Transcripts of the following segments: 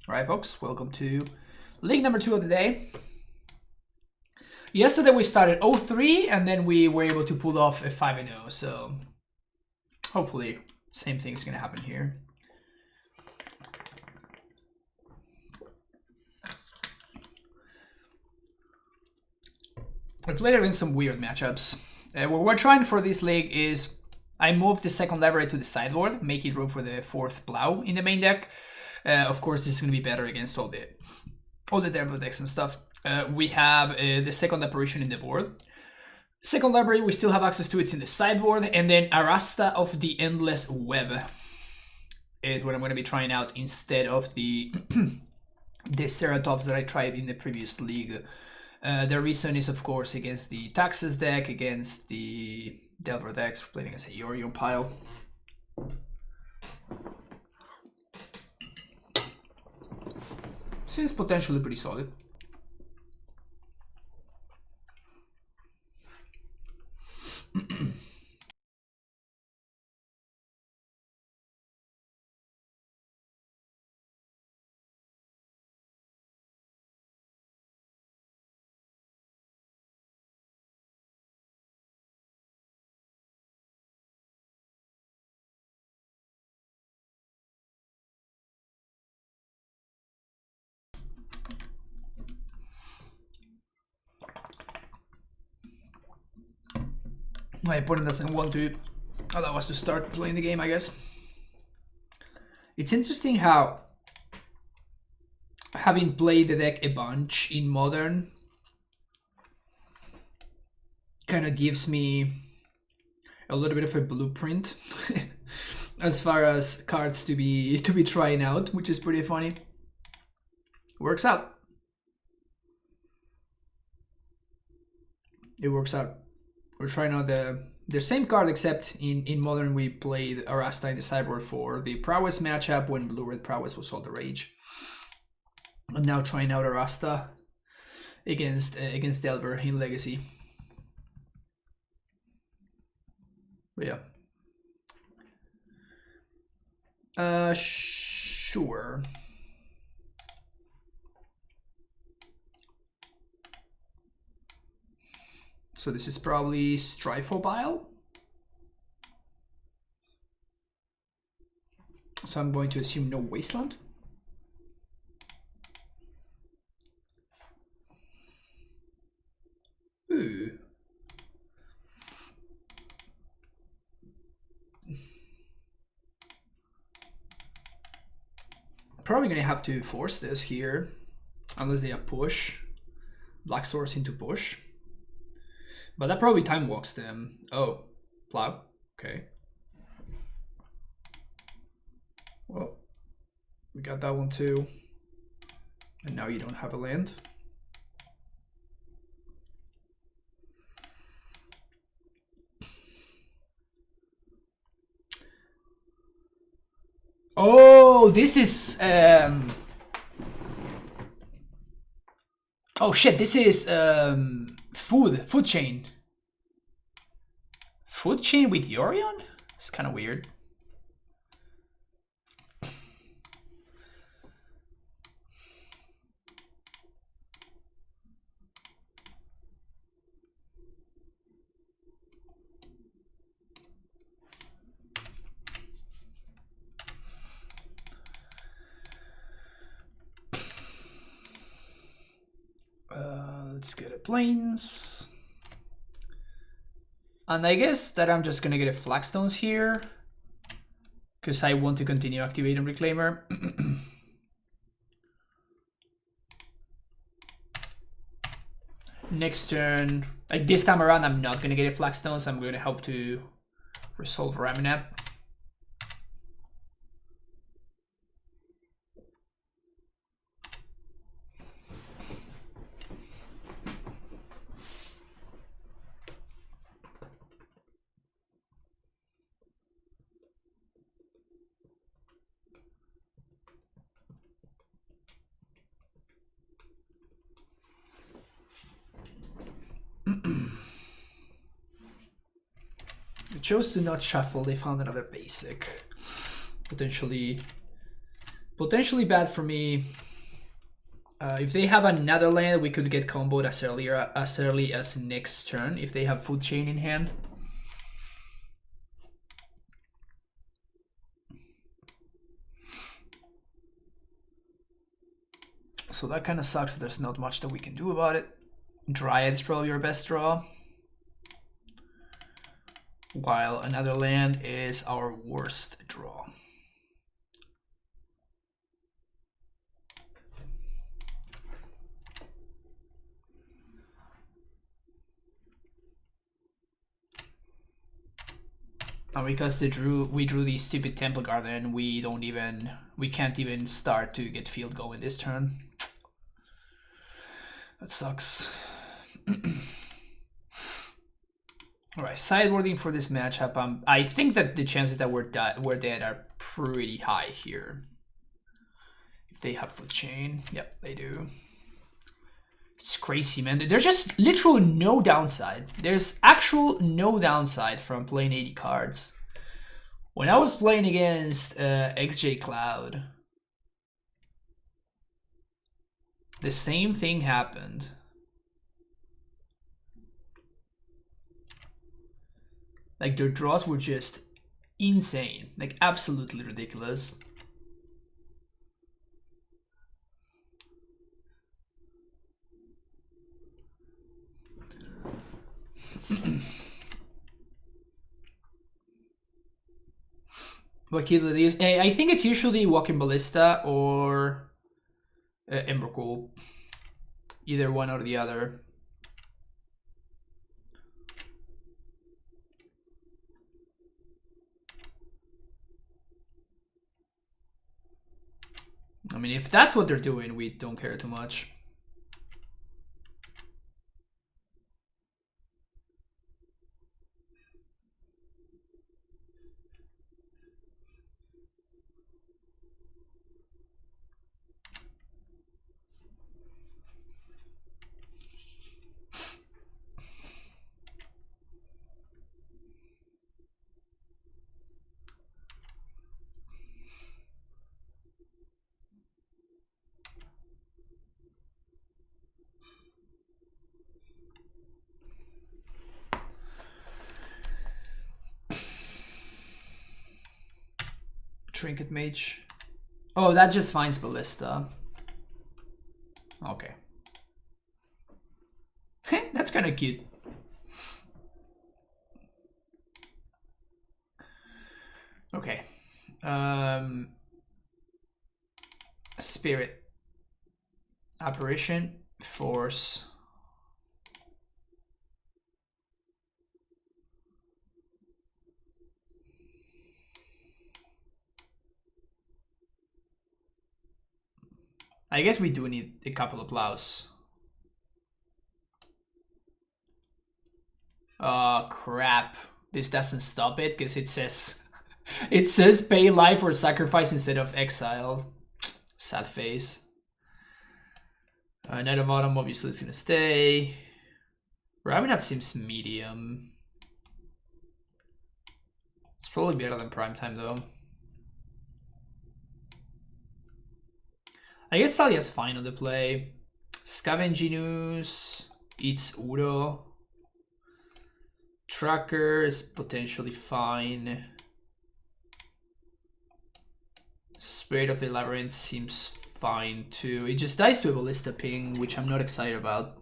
Alright folks, welcome to league number 2 of the day. Yesterday we started 0-3 and then we were able to pull off a 5-0, so hopefully same thing's gonna happen here. We played against some weird matchups. What we're trying for this league is I moved the second lever to the sideboard, making room for the fourth plow in the main deck. Of course, this is going to be better against all the devil decks and stuff. We have the second apparition in the board. Second library, we still have access to, it's in the sideboard, and then Arasta of the Endless Web is what I'm going to be trying out instead of the the Ceratops that I tried in the previous league. The reason is, of course, against the Taxes deck, against the Delver decks, playing against a Yorion pile. Seems potentially pretty solid. My opponent doesn't want to allow us to start playing the game, I guess. It's interesting how, having played the deck a bunch in Modern, kind of gives me a little bit of a blueprint as far as cards to be trying out, which is pretty funny. Works out. It works out. We're trying out the same card, except in Modern we played Arasta in the sideboard for the Prowess matchup when Blue-Red Prowess was all the rage. I'm now trying out Arasta against Delver in Legacy. But yeah. Sure. So this is probably Vial. So I'm going to assume no Wasteland. Ooh. Probably gonna have to force this here, unless they have push. Black Source into push. But that probably time walks them. Oh, plow. Okay. Well, we got that one too. And now you don't have a land. Oh, this is oh shit, this is food chain. Food chain with Yorion? It's kind of weird. Let's get a plains. And I guess that I'm just gonna get a Flagstones here, because I want to continue activating Reclaimer. Next turn, like this time around, I'm not gonna get a Flagstones. I'm gonna help to resolve Raminap. Chose to not shuffle. They found another basic, potentially Potentially bad for me. If they have another land, we could get comboed as early as next turn if they have food chain in hand. So that kind of sucks. There's not much that we can do about it. Dryad is probably our best draw, while another land is our worst draw. And because we drew the stupid Temple Garden, we can't even start to get field going this turn. That sucks. Alright, sideboarding for this matchup. I think that the chances that we're dead are pretty high here. If they have foot chain. Yep, they do. It's crazy, man. There's just literal no downside. There's actual no downside from playing 80 cards. When I was playing against XJ Cloud, the same thing happened. Like, their draws were just insane. Like, absolutely ridiculous. What key do they use? I think it's usually Walking Ballista or Emrakul. Either one or the other. I mean, if that's what they're doing, we don't care too much. Trinket Mage. Oh, that just finds Ballista. Okay. That's kind of cute. Okay. Spirit. Apparition. Force. I guess we do need a couple of plows. Oh crap. This doesn't stop it because it says pay life or sacrifice instead of exile. Sad face. Knight of Autumn obviously is gonna stay. Ramming up seems medium. It's probably better than Primetime though. I guess Thalia's fine on the play. Scavenginus eats Udo. Tracker is potentially fine. Spirit of the Labyrinth seems fine too. It just dies to a Ballista ping, which I'm not excited about.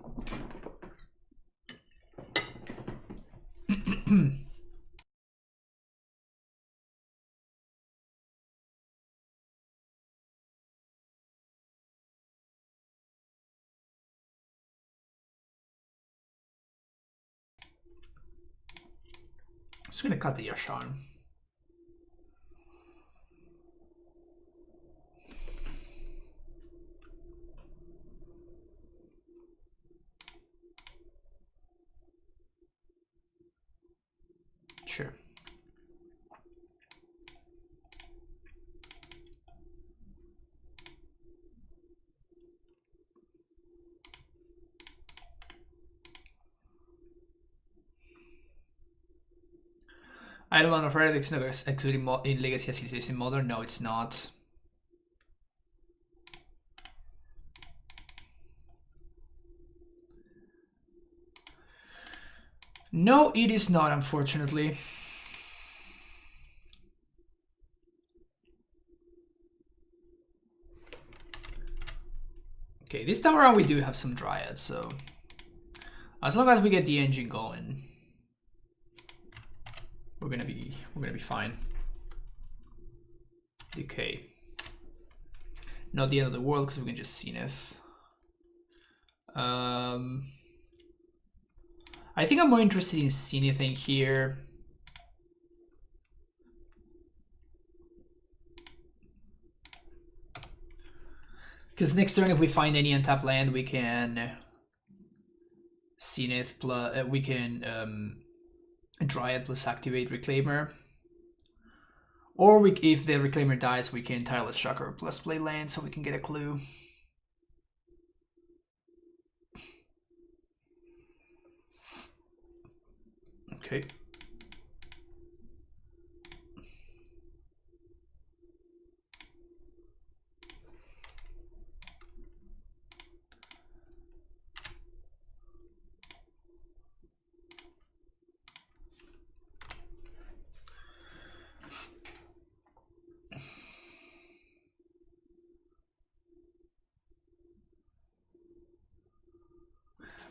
I'm just gonna cut the Yasharn. Sure. Eidolon of Heretics, no, including in Legacy as it is in Modern. No, it's not. No, it is not, unfortunately. Okay, this time around we do have some Dryads, so as long as we get the engine going, we're gonna be fine. Decay. Not the end of the world because we can just Zenith. I think I'm more interested in Zenithing here. Because next turn, if we find any untapped land, we can Zenith plus we can Dryad plus activate Reclaimer. Or if the Reclaimer dies, we can Tireless Shocker plus play land so we can get a clue. Okay.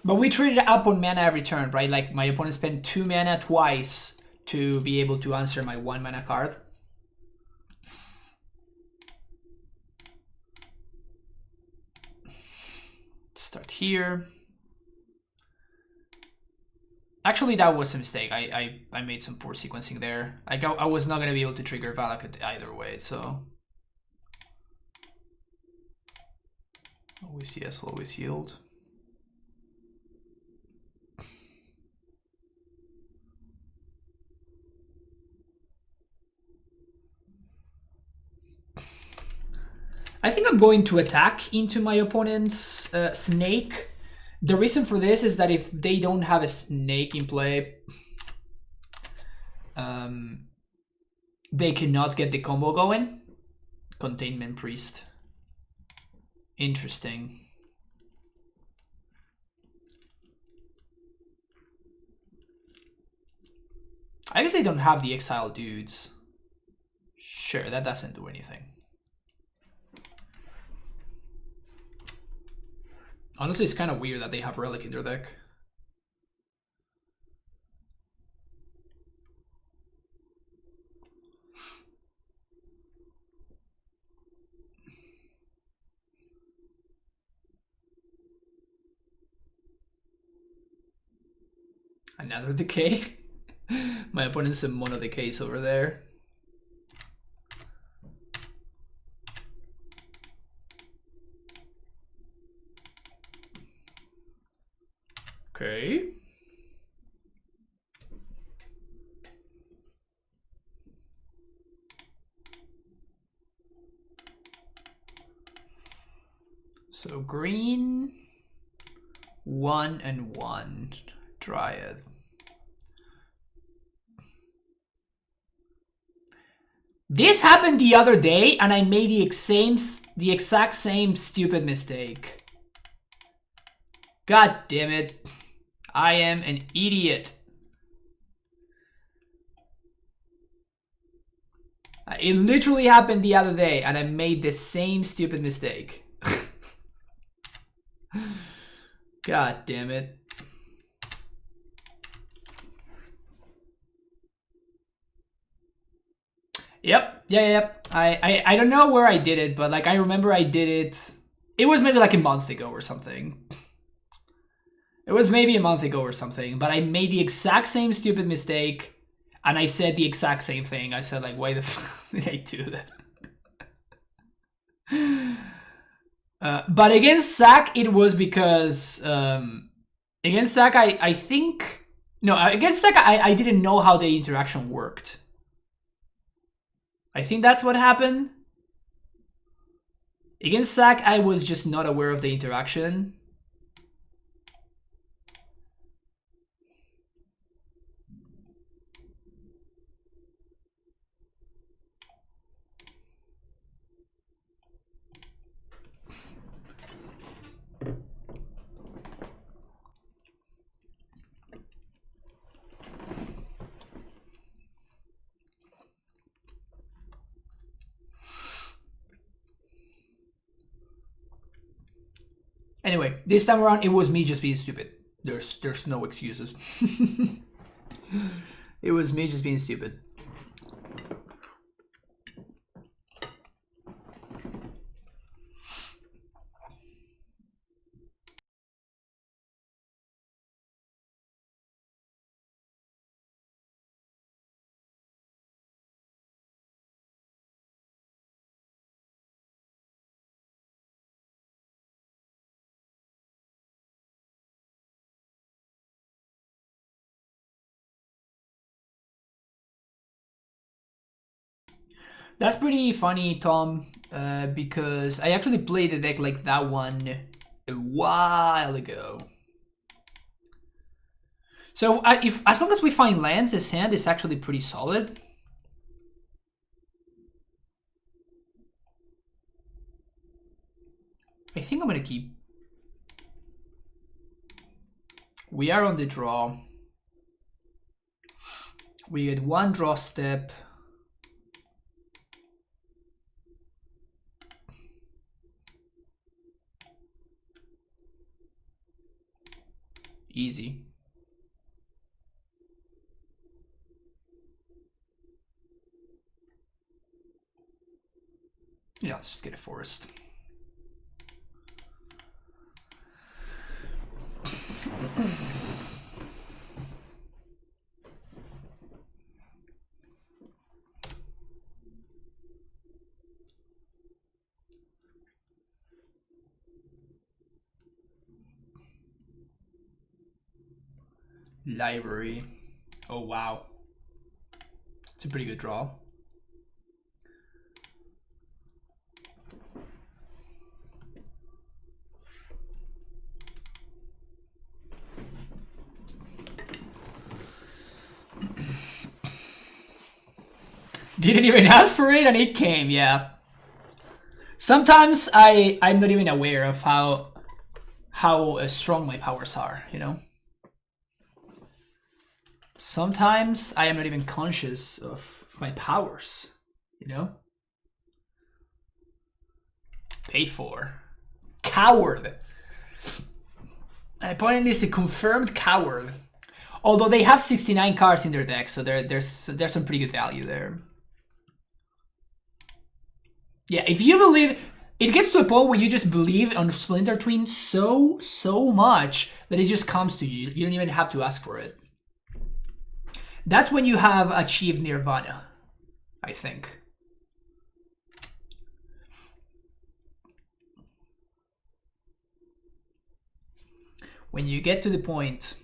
But we traded up on mana every turn, right? Like my opponent spent 2 mana twice to be able to answer my 1 mana card. Start here. Actually, that was a mistake. I made some poor sequencing there. I was not going to be able to trigger Valakut either way, so... Always yes, always yield. I think I'm going to attack into my opponent's snake. The reason for this is that if they don't have a snake in play, they cannot get the combo going. Containment Priest. Interesting. I guess they don't have the exile dudes. Sure, that doesn't do anything. Honestly, it's kind of weird that they have Relic in their deck. Another decay. My opponent's a mono decays over there. Okay. So green, 1 and 1 Dryad. This happened the other day and I made the exact same stupid mistake. God damn it. I am an idiot. It literally happened the other day and I made the same stupid mistake. God damn it. Yep. Yep. I don't know where I did it, but like I remember I did it. It was maybe like a month ago or something. It was maybe a month ago or something, but I made the exact same stupid mistake and I said the exact same thing. I said like, why the fuck did I do that? But against Zach, it was because against Zach, I think... No, against Zach, I didn't know how the interaction worked. I think that's what happened. Against Zach, I was just not aware of the interaction. Anyway, this time around, it was me just being stupid. There's no excuses. It was me just being stupid. That's pretty funny, Tom, because I actually played a deck like that one a while ago. So if as long as we find lands, this hand is actually pretty solid. I think I'm gonna keep. We are on the draw. We get one draw step. Easy. Yeah, let's just get a forest. Library. Oh, wow. It's a pretty good draw. Didn't even ask for it and it came, yeah. Sometimes I'm not even aware of how strong my powers are, you know? Sometimes I am not even conscious of my powers, you know? Pay for. Coward. My opponent is a confirmed coward. Although they have 69 cards in their deck, so there's some pretty good value there. Yeah, if you believe, it gets to a point where you just believe on Splinter Twin so much that it just comes to you. You don't even have to ask for it. That's when you have achieved nirvana, I think. When you get to the point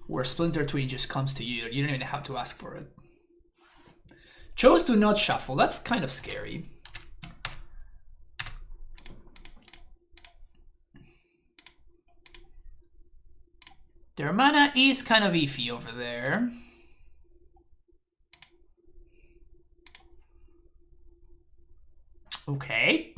where Splinter Twin just comes to you, you don't even have to ask for it. Chose to not shuffle. That's kind of scary. Their mana is kind of iffy over there. Okay.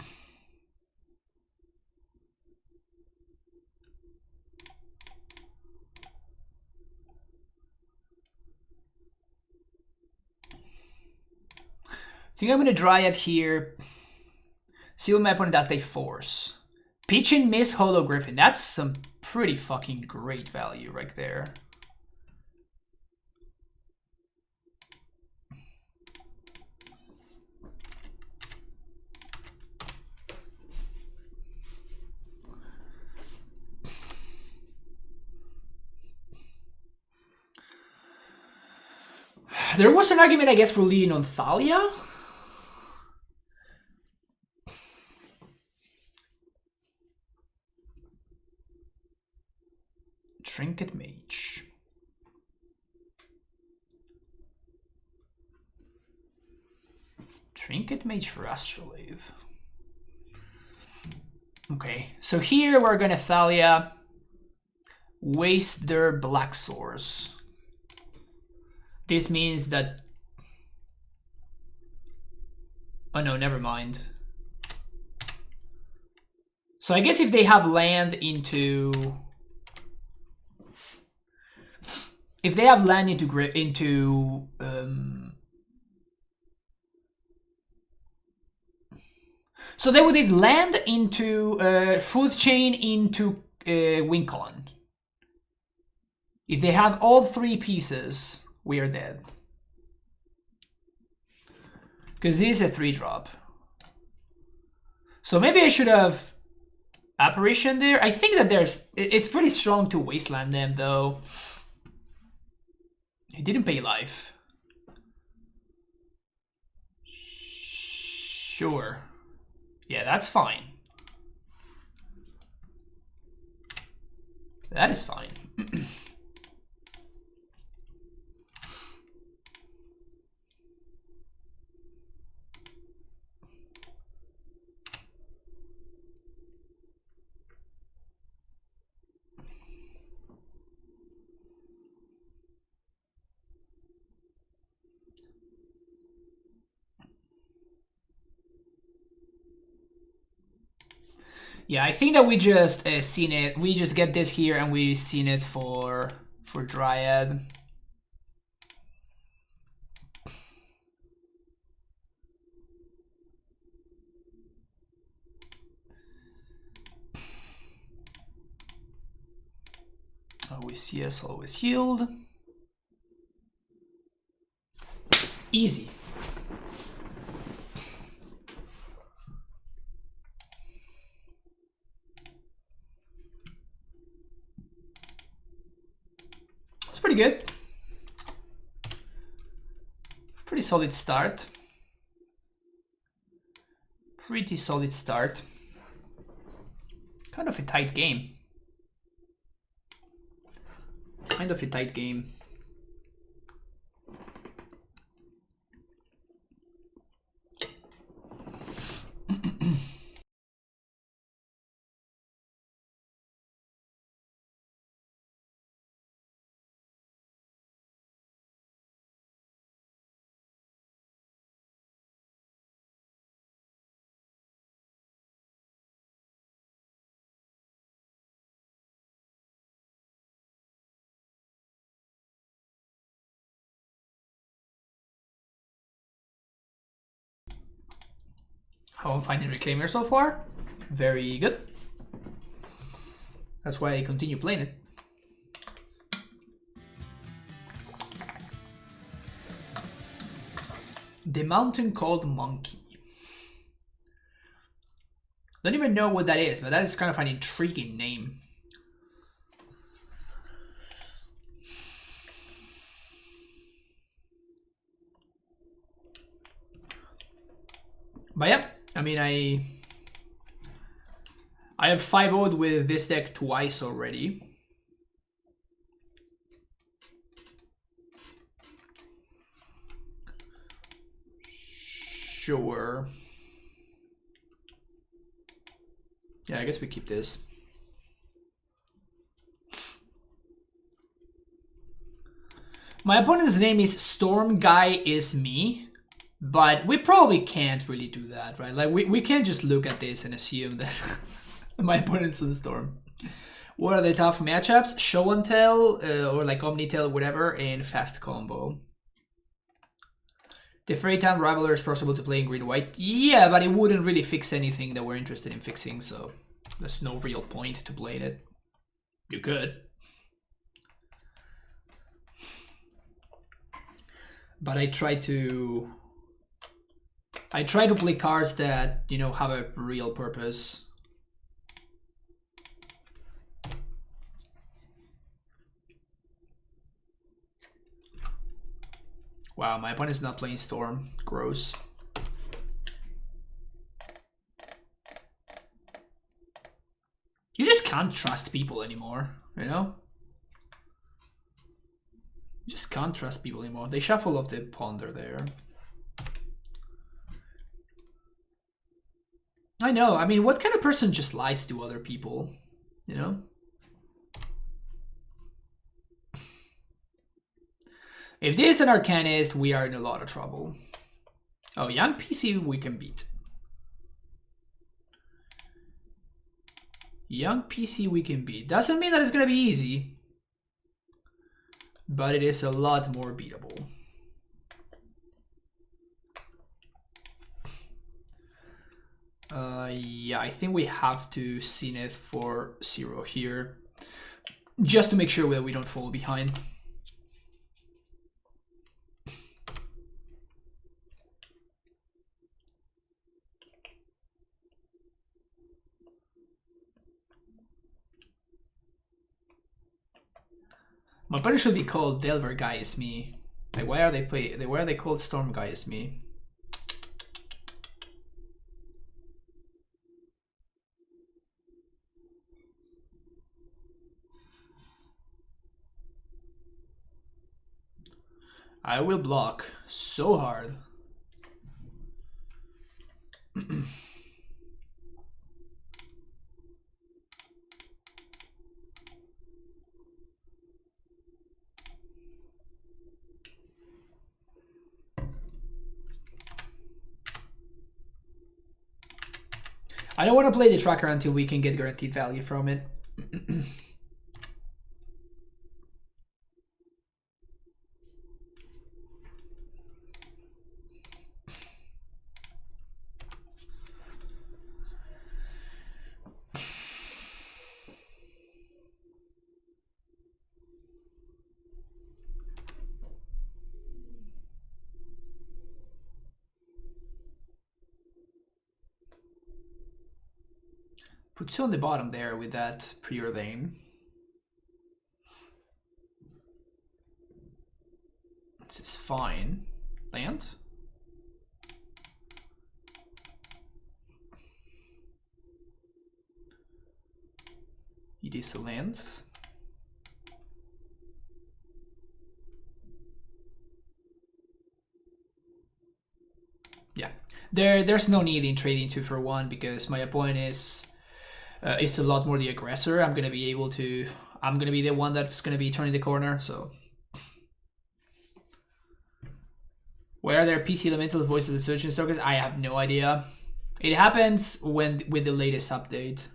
I think I'm gonna Dryad here. See what my opponent does. They force. Pitch and miss Holo Griffin. That's some pretty fucking great value right there. There was an argument, I guess, for leading on Thalia. Trinket Mage. Trinket Mage for Astrolabe. Okay, so here we're gonna Thalia waste their Black Source. This means that... Oh no, never mind. So I guess if they have land into... If they have land into So they would need land into food chain into wing column. If they have all 3 pieces, we are dead. Because this is a 3-drop. So maybe I should have Apparition there. I think that it's pretty strong to Wasteland them though. He didn't pay life. Sure. Yeah, that's fine. That is fine. Yeah, I think that we just seen it. We just get this here and we seen it for Dryad. Always CS, always healed. Easy. It's pretty good. Pretty solid start. Pretty solid start. Kind of a tight game. Kind of a tight game. How I'm finding Reclaimer so far? Very good. That's why I continue playing it. The Mountain Called Monkey. Don't even know what that is, but that is kind of an intriguing name. But yeah, I mean, I have 5-0'd with this deck twice already. Sure. Yeah, I guess we keep this. My opponent's name is Storm Guy Is Me, but we probably can't really do that, right? Like, we can't just look at this and assume that my opponent's on Storm. What are the tough matchups? Show and Tell, or like Omnitel, whatever, and Fast Combo. The Freytown Rivaler is possible to play in green-white. Yeah, but it wouldn't really fix anything that we're interested in fixing, so there's no real point to playing it. You could. But I try to play cards that, you know, have a real purpose. Wow, my opponent's not playing Storm. Gross. You just can't trust people anymore, you know? You just can't trust people anymore. They shuffle off the Ponder there. I know, I mean, what kind of person just lies to other people, you know? If this is an Arcanist, we are in a lot of trouble. Oh, young PC we can beat. Young PC we can beat. Doesn't mean that it's gonna be easy, but it is a lot more beatable. Yeah, I think we have to Zenith for 0 here. Just to make sure that we don't fall behind. My opponent should be called Delver Guy is me. Like, why are they called Storm Guy is me? I will block so hard. I don't want to play the tracker until we can get guaranteed value from it. Put two on the bottom there with that preordain. This is fine. Land? It is a land. Yeah. There's no need in trading 2 for 1 because my opponent is a lot more the aggressor. I'm gonna be the one that's gonna be turning the corner, so. Where are their PC Elemental Voice of the Surgeon tokens? I have no idea. It happens with the latest update.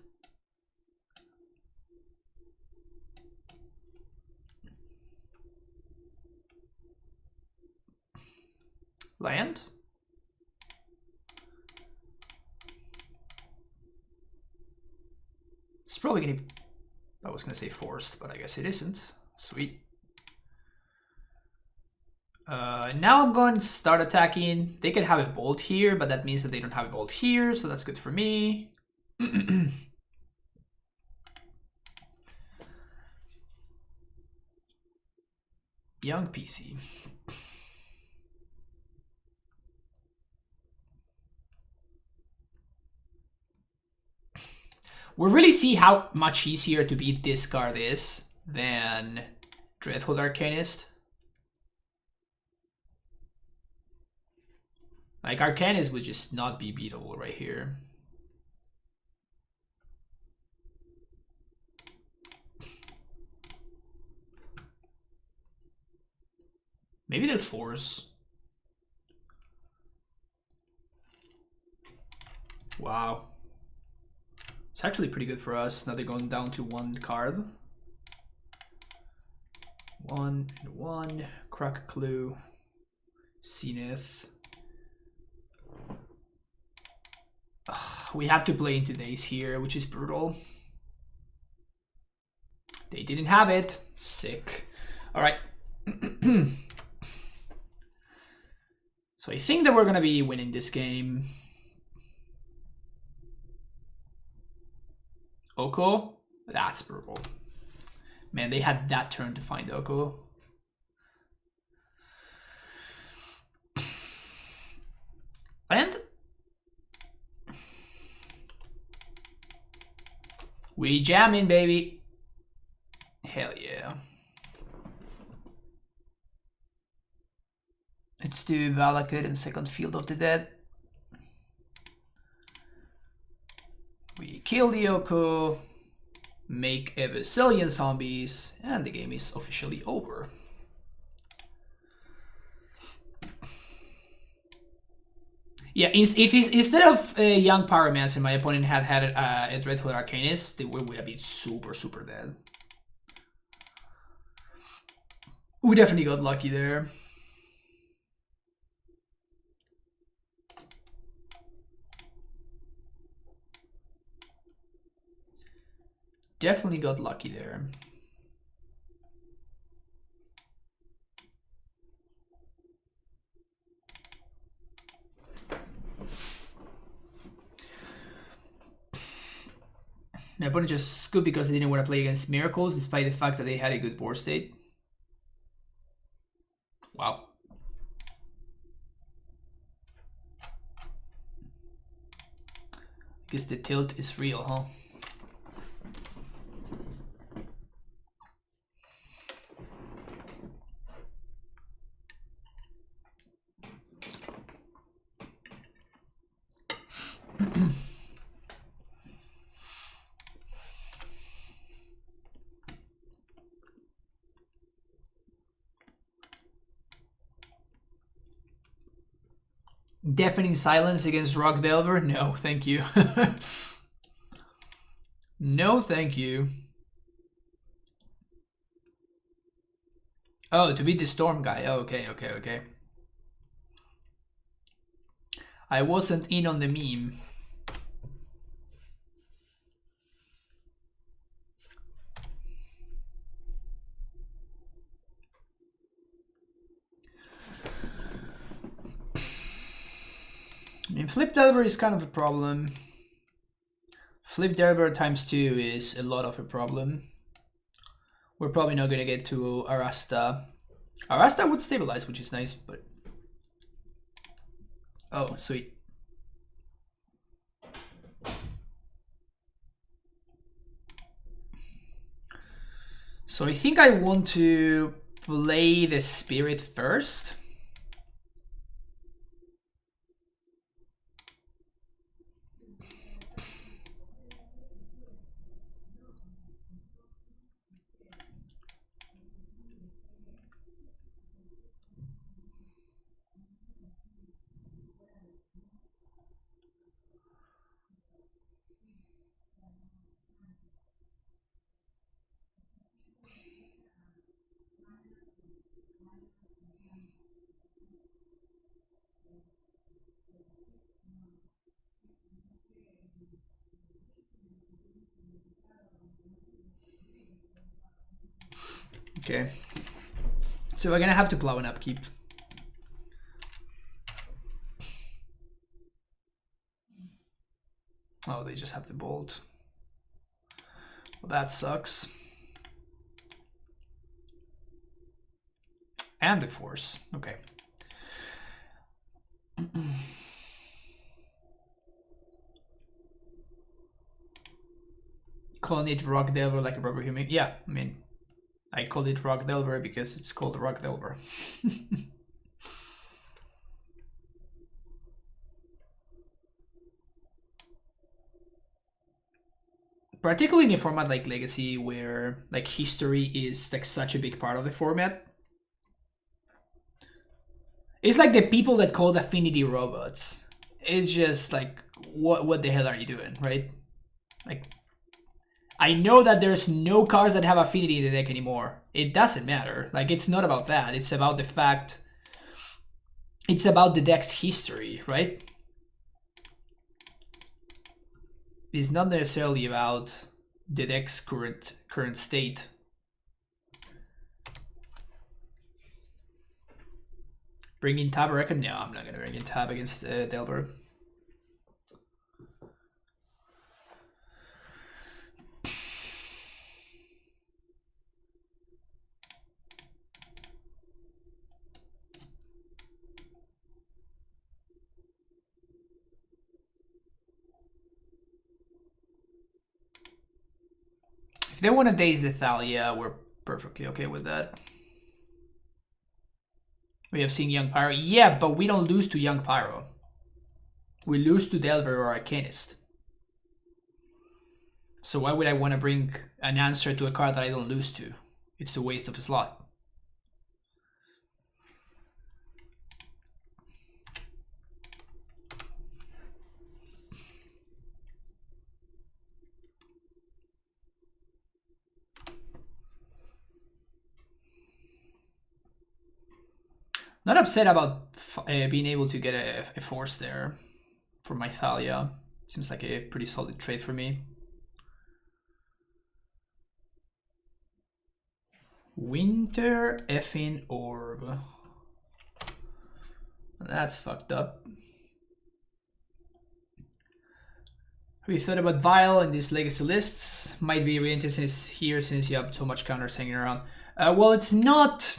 Land? It's probably gonna. I was gonna say forced, but I guess it isn't. Sweet. Now I'm going to start attacking. They can have a bolt here, but that means that they don't have a bolt here, so that's good for me. Young PC. We really see how much easier to beat this card is than Dreadhold Arcanist. Like, Arcanist would just not be beatable right here. Maybe they'll force. Wow. It's actually pretty good for us. Now they're going down to 1 card. 1 and 1. Crack Clue. Zenith. We have to play into days here, which is brutal. They didn't have it. Sick. All right. So I think that we're going to be winning this game. Oko? That's brutal. Man, they had that turn to find Oko. And we jamming, baby. Hell yeah. Let's do Valakut and Second Field of the Dead. We kill the Oko, make a bazillion zombies, and the game is officially over. Yeah, if instead of a young Pyromancer, my opponent had a Dreadhold Arcanist, they would have been super dead. We definitely got lucky there. definitely got lucky there. My opponent just scooped because they didn't want to play against Miracles, despite the fact that they had a good board state. Wow. Guess the tilt is real, huh? Deafening silence against Rock Delver? No, thank you. No, thank you. Oh, to beat the Storm guy. Oh, okay. I wasn't in on the meme. I mean, Flip Delver is kind of a problem. Flip Delver times 2 is a lot of a problem. We're probably not going to get to Arasta. Arasta would stabilize, which is nice, but... Oh, sweet. So I think I want to play the Spirit first. Okay. So we're gonna have to plow an upkeep. Oh, they just have the bolt. Well, that sucks. And the force. Okay. Calling it Rock Delver like a rubber human. Yeah, I mean, I call it Rock Delver because it's called Rock Delver. Particularly in a format like Legacy, where like history is like such a big part of the format. It's like the people that called affinity robots. It's just like, what the hell are you doing, right? Like, I know that there's no cards that have affinity in the deck anymore. It doesn't matter. Like, it's not about that. It's about the fact... It's about the deck's history, right? It's not necessarily about the deck's current state. Bring in Tab, I reckon? No, I'm not going to bring in Tab against Delver. If they want to Daze the Thalia, we're perfectly okay with that. We have seen Young Pyro. Yeah, but we don't lose to Young Pyro. We lose to Delver or Arcanist. So why would I want to bring an answer to a card that I don't lose to? It's a waste of a slot. Not upset about being able to get a force there for my Thalia. Seems like a pretty solid trade for me. Winter effing orb. That's fucked up. We thought about Vial in these legacy lists. Might be really interesting here since you have so much counters hanging around. Well, it's not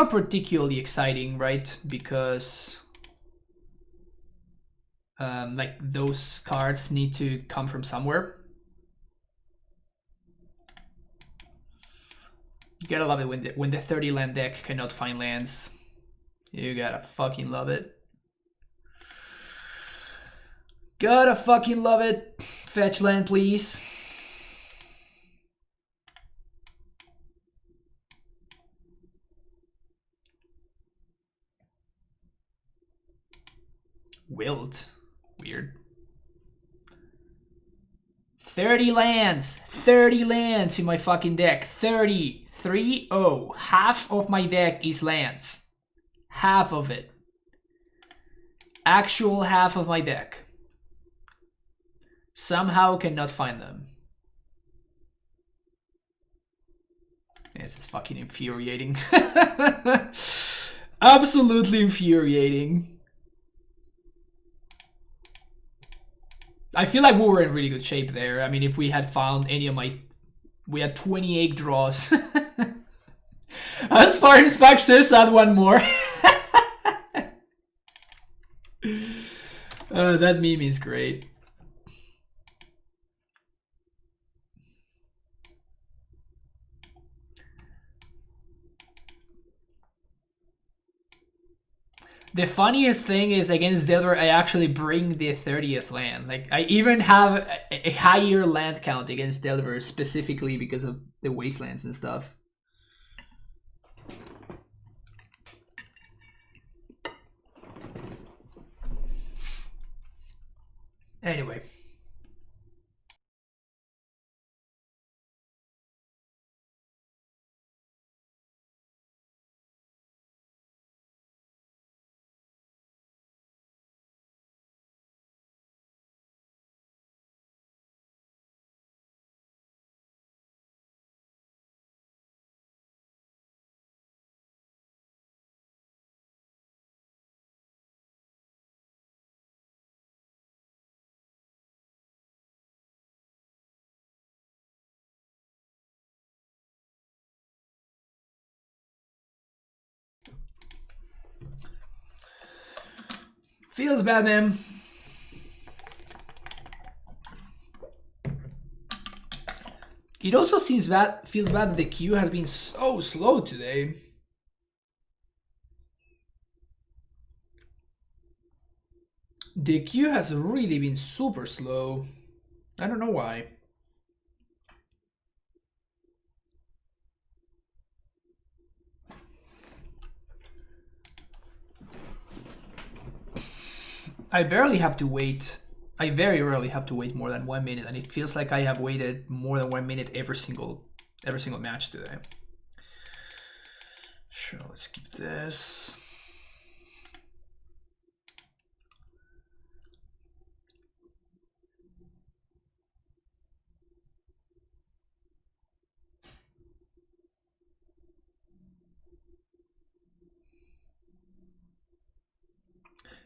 particularly exciting, right? Because like those cards need to come from somewhere. You gotta love it when the 30 land deck cannot find lands. You gotta fucking love it. Gotta fucking love it. Fetch land, please. Wilt. Weird. 30 lands. 30 lands in my fucking deck. 30. 3-0. Half of my deck is lands. Half of it. Actual half of my deck. Somehow cannot find them. This is fucking infuriating. Absolutely infuriating. I feel like we were in really good shape there. I mean, if we had found any of my... We had 28 draws. As far as Pac says, add one more. That meme is great. The funniest thing is against Delver, I actually bring the 30th land. Like, I even have a higher land count against Delver specifically because of the wastelands and stuff. Anyway. Feels bad, man. It also feels bad that the queue has been so slow today. The queue has really been super slow. I don't know why. I barely have to wait. I very rarely have to wait more than 1 minute, and it feels like I have waited more than 1 minute every single match today. Sure, let's keep this.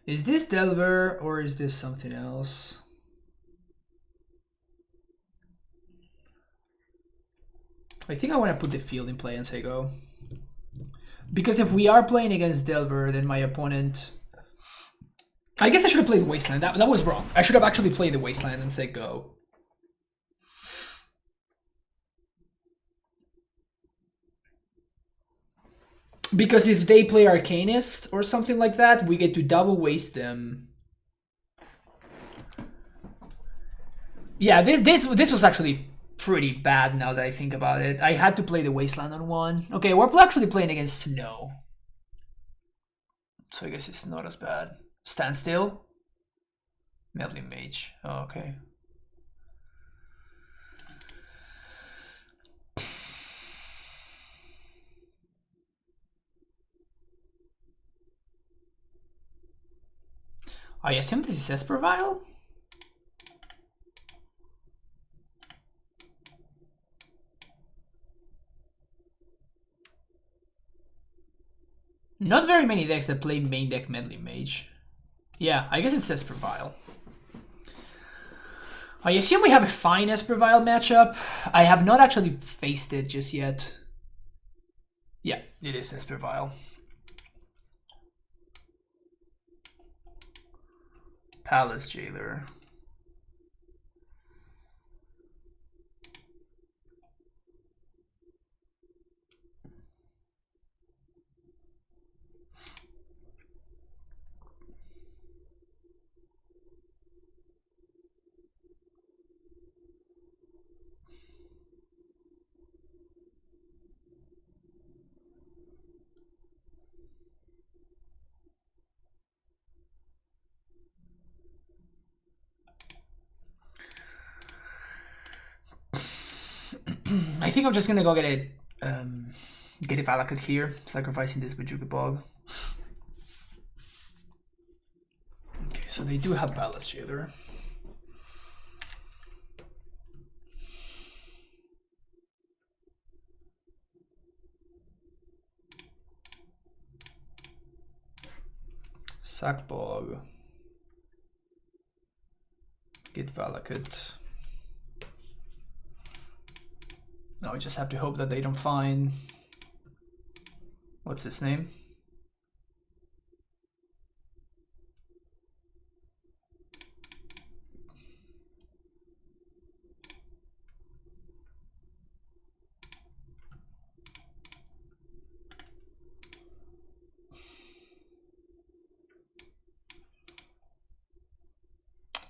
Is this Delver or is this something else? I think I want to put the field in play and say go. Because if we are playing against Delver, then my opponent... I guess I should have played Wasteland. That was wrong. I should have actually played the Wasteland and say go. Because if they play Arcanist or something like that, we get to double waste them. Yeah, this was actually pretty bad now that I think about it. I had to play the Wasteland on one. Okay, we're actually playing against Snow. So I guess it's not as bad. Standstill? Meddling Mage. Oh, okay. I assume this is Esper Vial? Not very many decks that play main deck Meddling Mage. Yeah, I guess it's Esper Vial. I assume we have a fine Esper Vial matchup. I have not actually faced it just yet. Yeah, it is Esper Vial. Palace Jailer. I think I'm just gonna go get a Valakut here, sacrificing this Bajuka Bog. Okay, so they do have Palace Jailer. Sack Bog. Get Valakut. Now we just have to hope that they don't find... What's his name?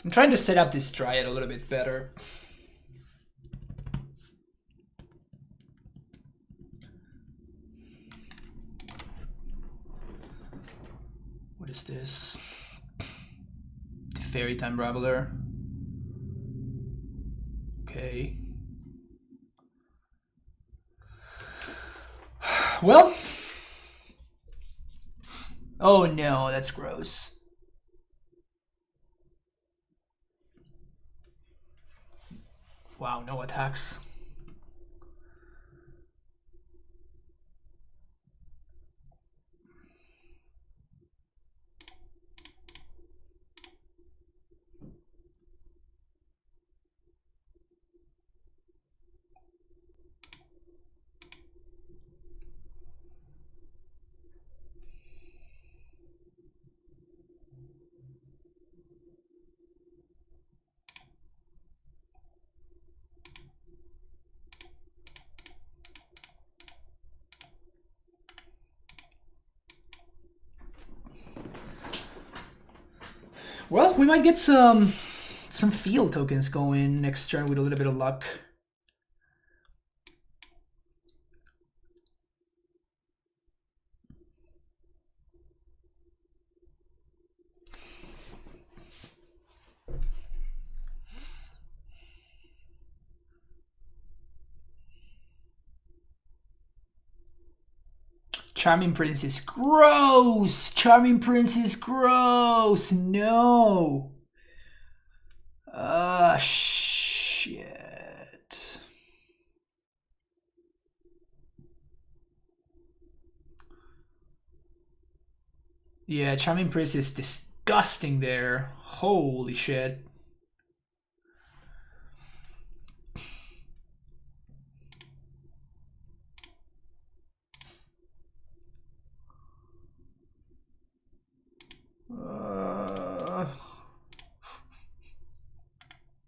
I'm trying to set up this Dryad a little bit better. What is this? The Fairy Time Raveler. Okay. Well. Oh no, that's gross. Wow, no attacks. Well, we might get some field tokens going next turn with a little bit of luck. Charming Prince is gross! Charming Prince is gross! No! Ah, shit. Yeah, Charming Prince is disgusting there. Holy shit.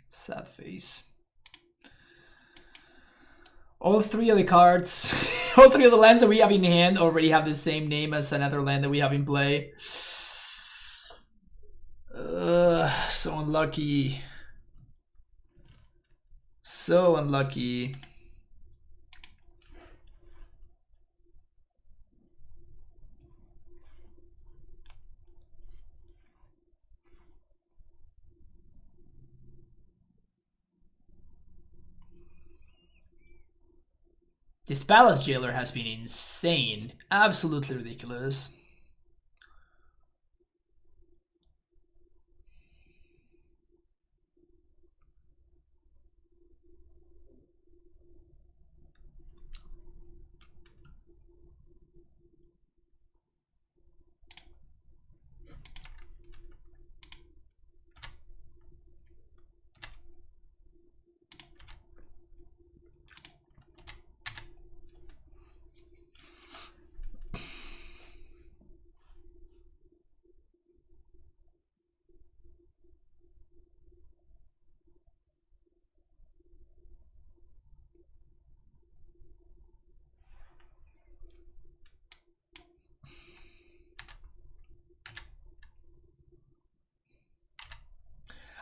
Sad face. All three of the cards, all three of the lands that we have in hand already have the same name as another land that we have in play. So unlucky. So unlucky. This Palace Jailer has been insane. Absolutely ridiculous.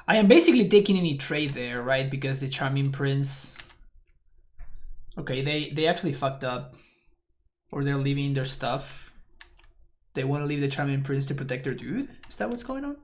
I am basically taking any trade there, right? Because the Charming Prince... Okay, they actually fucked up. Or they're leaving their stuff. They want to leave the Charming Prince to protect their dude? Is that what's going on?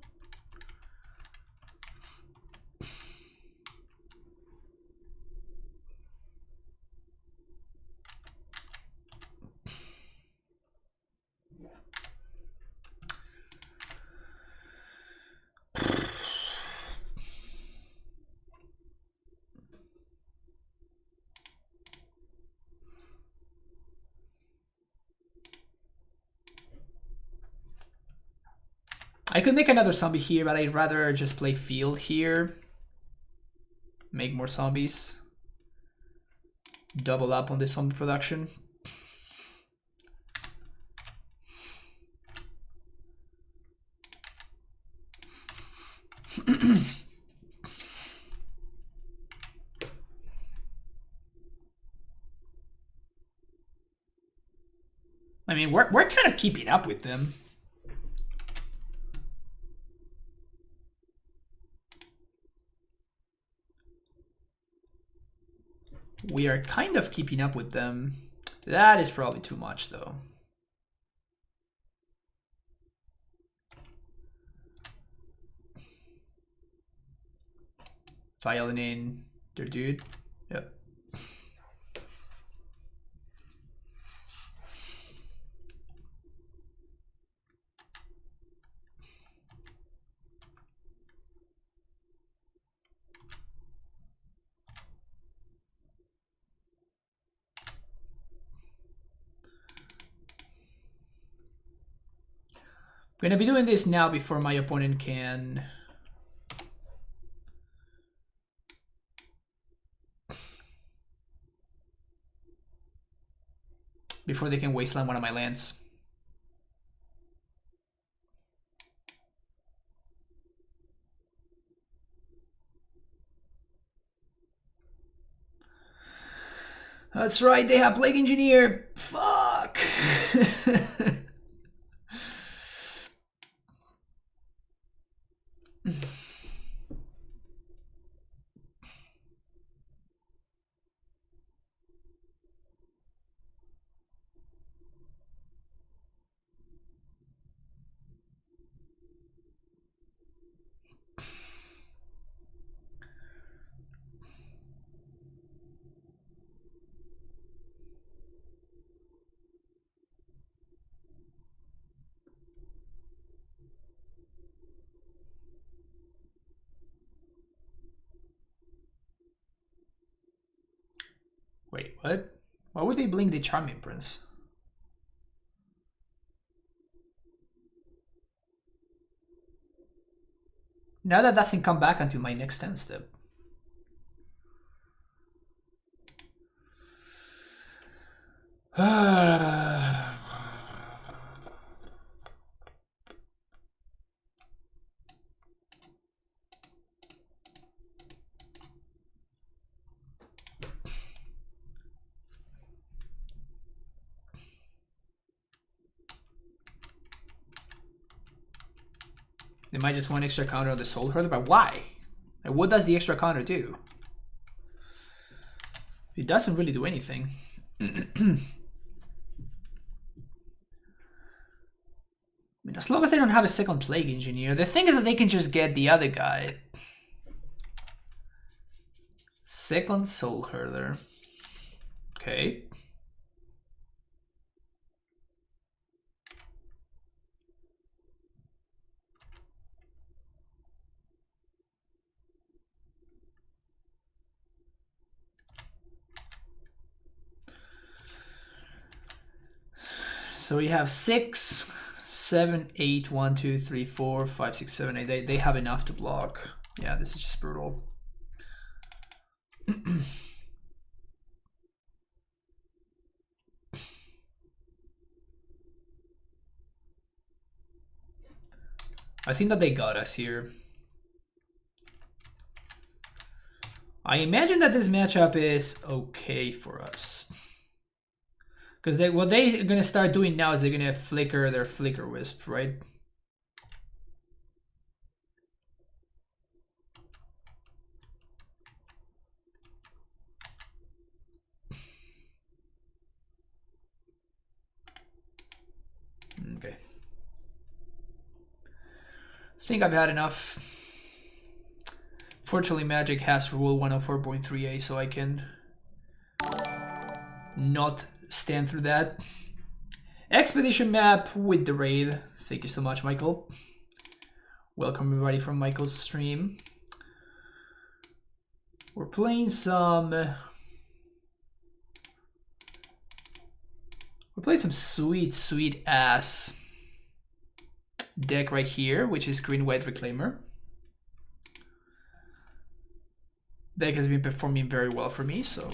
I could make another zombie here, but I'd rather just play field here. Make more zombies. Double up on the zombie production. I mean, we're kind of keeping up with them. We are kind of keeping up with them. That is probably too much, though. Vial in their dude. Yep. I'm gonna be doing this now before my opponent can... Before they can wasteland one of my lands. That's right, they have Plague Engineer. Fuck! Wait, what? Why would they blink the Charming Prince? Now that doesn't come back until my next 10 step. They might just want extra counter on the Soul Herder, but why? And what does the extra counter do? It doesn't really do anything. I mean, as long as they don't have a second Plague Engineer, the thing is that they can just get the other guy. Second Soul Herder. Okay. So we have 6, 7, 8, 1, 2, 3, 4, 5, 6, 7, 8. They have enough to block. Yeah, this is just brutal. I think that they got us here. I imagine that this matchup is okay for us. Because what they're going to start doing now is they're going to flicker their Flicker Wisp, right? I think I've had enough. Fortunately, Magic has rule 104.3a, so I can not stand through that. Expedition map with the raid. Thank you so much, Michael. Welcome everybody from Michael's stream. We're playing some... We're playing some sweet ass deck right here, which is Green-White Reclaimer. Deck has been performing very well for me, so...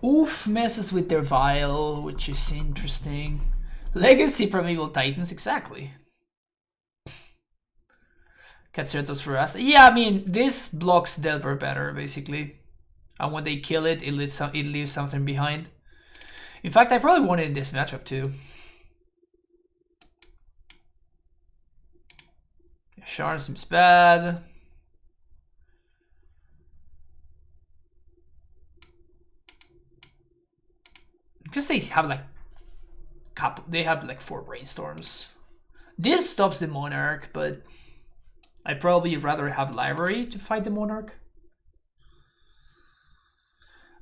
Oof messes with their Vial, which is interesting. Legacy Primeval Titans, exactly. Cacertos for us. Yeah, I mean, this blocks Delver better, basically. And when they kill it, it leaves something behind. In fact, I probably won it in this matchup too. Sharn seems bad. Because they have like they have like 4 brainstorms. This stops the Monarch, but I'd probably rather have Library to fight the Monarch.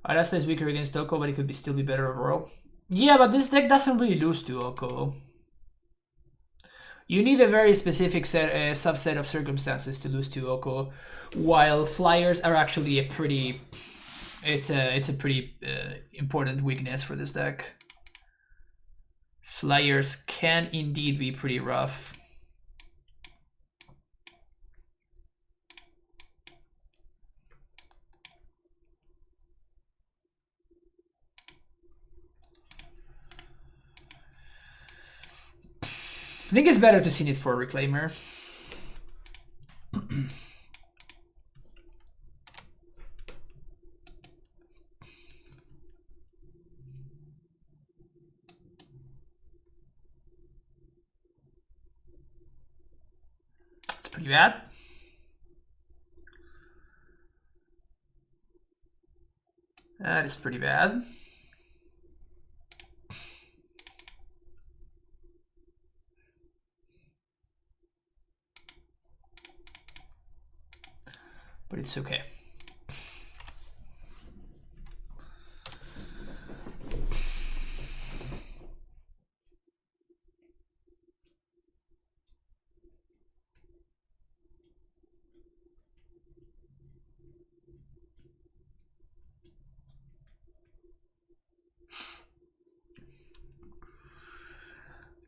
Arasta is weaker against Oko, but it could still be better overall. Yeah, but this deck doesn't really lose to Oko. You need a very specific subset of circumstances to lose to Oko, while Flyers are actually a pretty... It's a pretty important weakness for this deck. Flyers can indeed be pretty rough. I think it's better to see it for Reclaimer. It's pretty bad. That is pretty bad. But it's okay.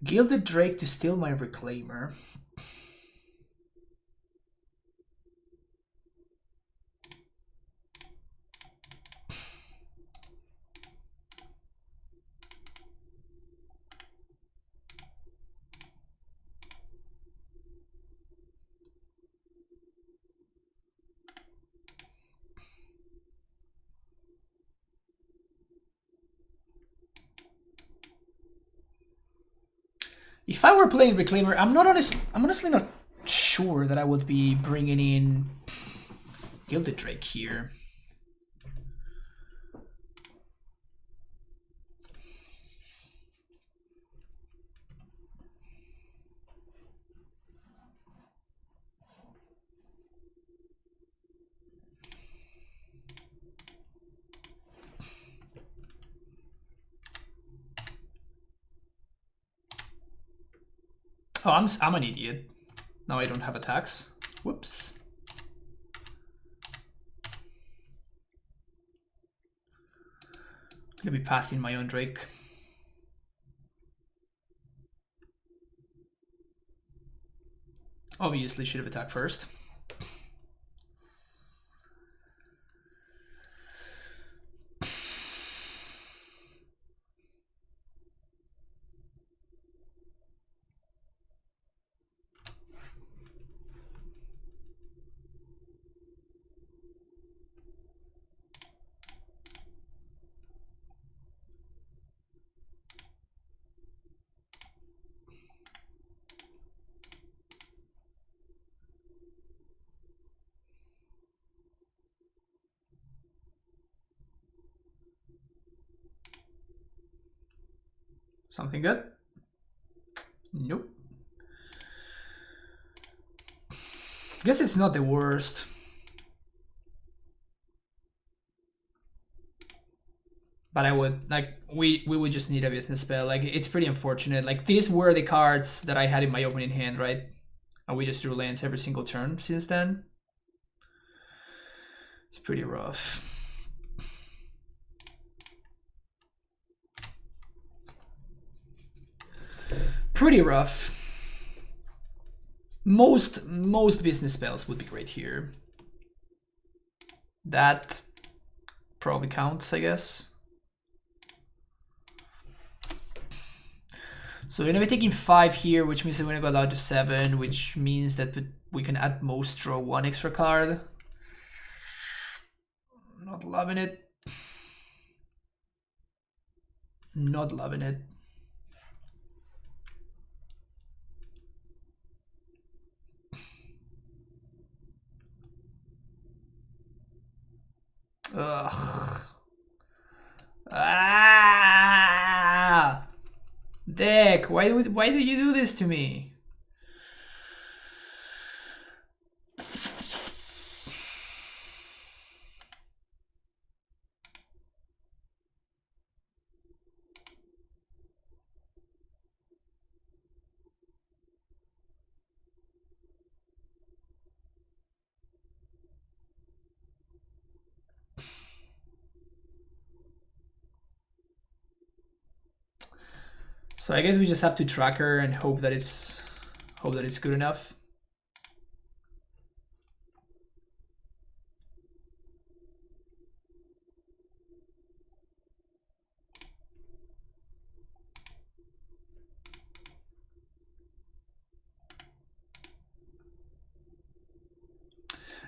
Gilded Drake to steal my Reclaimer. If I were playing Reclaimer, I'm honestly not sure that I would be bringing in Gilded Drake here. Oh, I'm an idiot. Now I don't have attacks. Whoops. I'm gonna be pathing my own Drake. Obviously should have attacked first. Something good? Nope. Guess it's not the worst. But I would, like, we would just need a business spell. Like, it's pretty unfortunate. Like, these were the cards that I had in my opening hand, right? And we just drew lands every single turn since then. It's pretty rough. Pretty rough. Most business spells would be great here. That probably counts, I guess. So we're gonna be taking 5 here, which means we're gonna go down to 7, which means that we can at most draw 1 extra card. Not loving it. Not loving it. Ugh. Ah! Deck, why do you do this to me? So I guess we just have to track her and hope that it's good enough.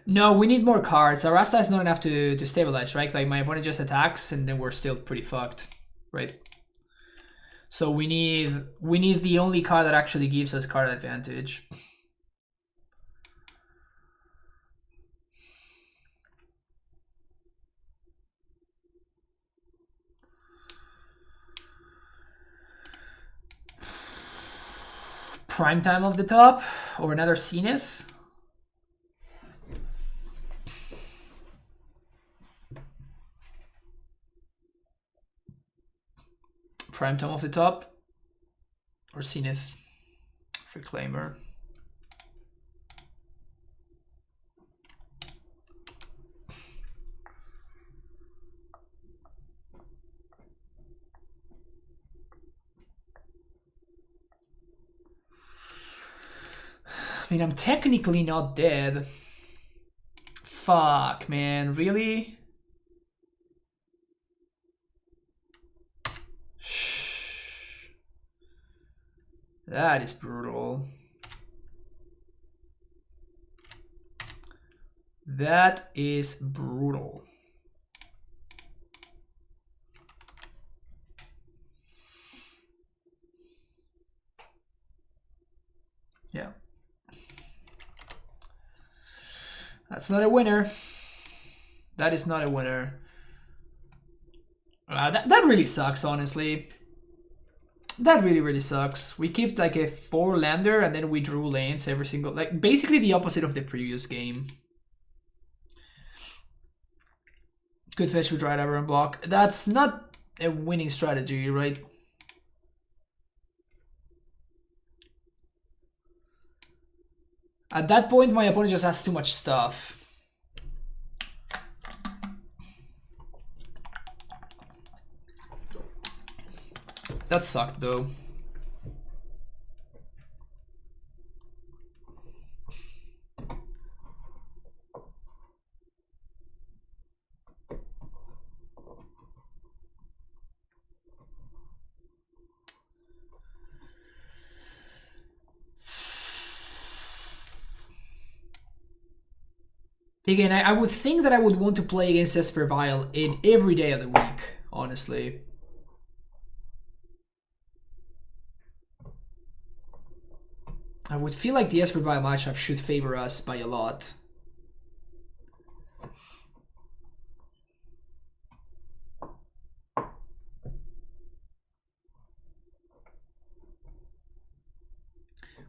No, we need more cards. Arasta is not enough to stabilize, right? Like, my opponent just attacks and then we're still pretty fucked, right? So we need the only card that actually gives us card advantage. Prime time of the top or another Zenith. Prime time of the top or Zenith Reclaimer. I mean, I'm technically not dead. Fuck, man, really? That is brutal. That is brutal. Yeah. That's not a winner. That is not a winner. That really sucks, honestly. That really sucks. We kept like a 4-lander and then we drew lanes every single... Like, basically the opposite of the previous game. Good fetch with right over and block. That's not a winning strategy, right? At that point, my opponent just has too much stuff. That sucked, though. Again, I would think that I would want to play against Esper Vial in every day of the week, honestly. I would feel like the Esper Vial matchup should favor us by a lot.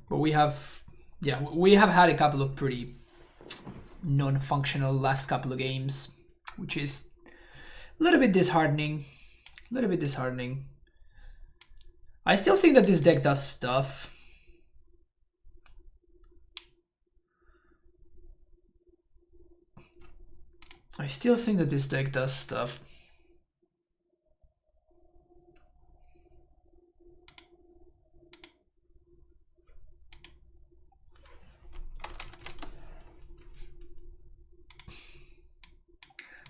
But we have, yeah, we have had a couple of pretty non-functional last couple of games, which is a little bit disheartening. A little bit disheartening. I still think that this deck does stuff. I still think that this deck does stuff.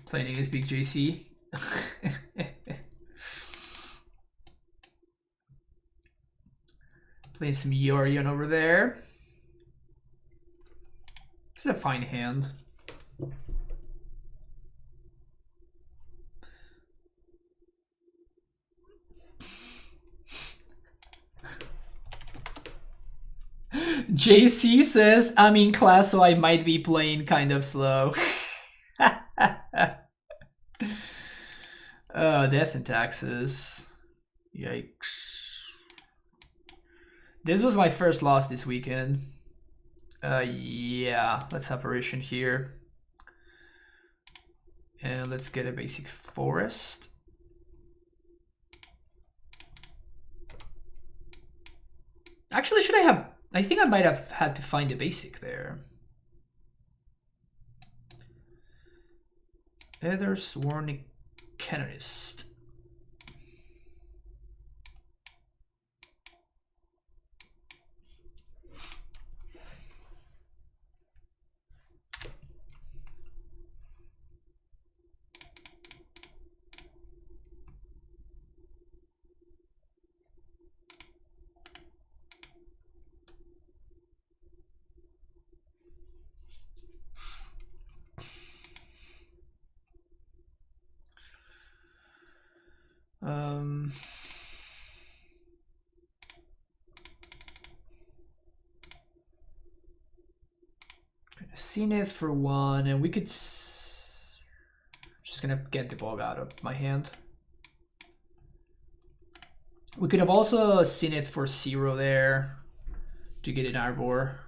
Playing against Big JC. Playing some Yorion over there. This is a fine hand. JC says, I'm in class, so I might be playing kind of slow. Death and taxes. Yikes. This was my first loss this weekend. Yeah, let's apparition here. And let's get a basic forest. Actually, should I have... I think I might have had to find a basic there. Ether Sworn Canonist. Zenith for one, and we could just gonna get the bog out of my hand. We could have also Zenith for 0 there to get an Arbor.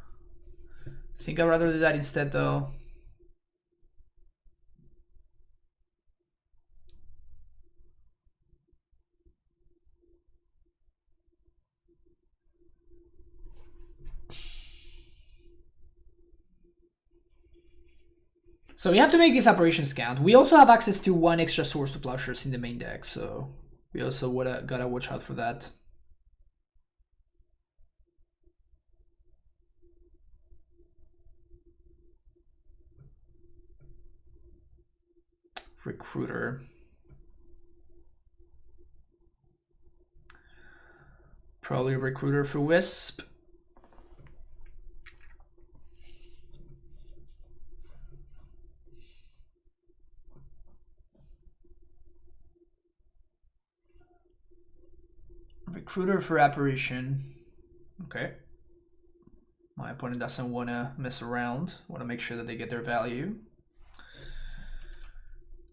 I think I'd rather do that instead though. So we have to make these operations count. We also have access to 1 extra source to Plowshares in the main deck, so we also gotta watch out for that. Recruiter. Probably Recruiter for Wisp. Recruiter for Apparition. Okay. My opponent doesn't want to mess around. Want to make sure that they get their value.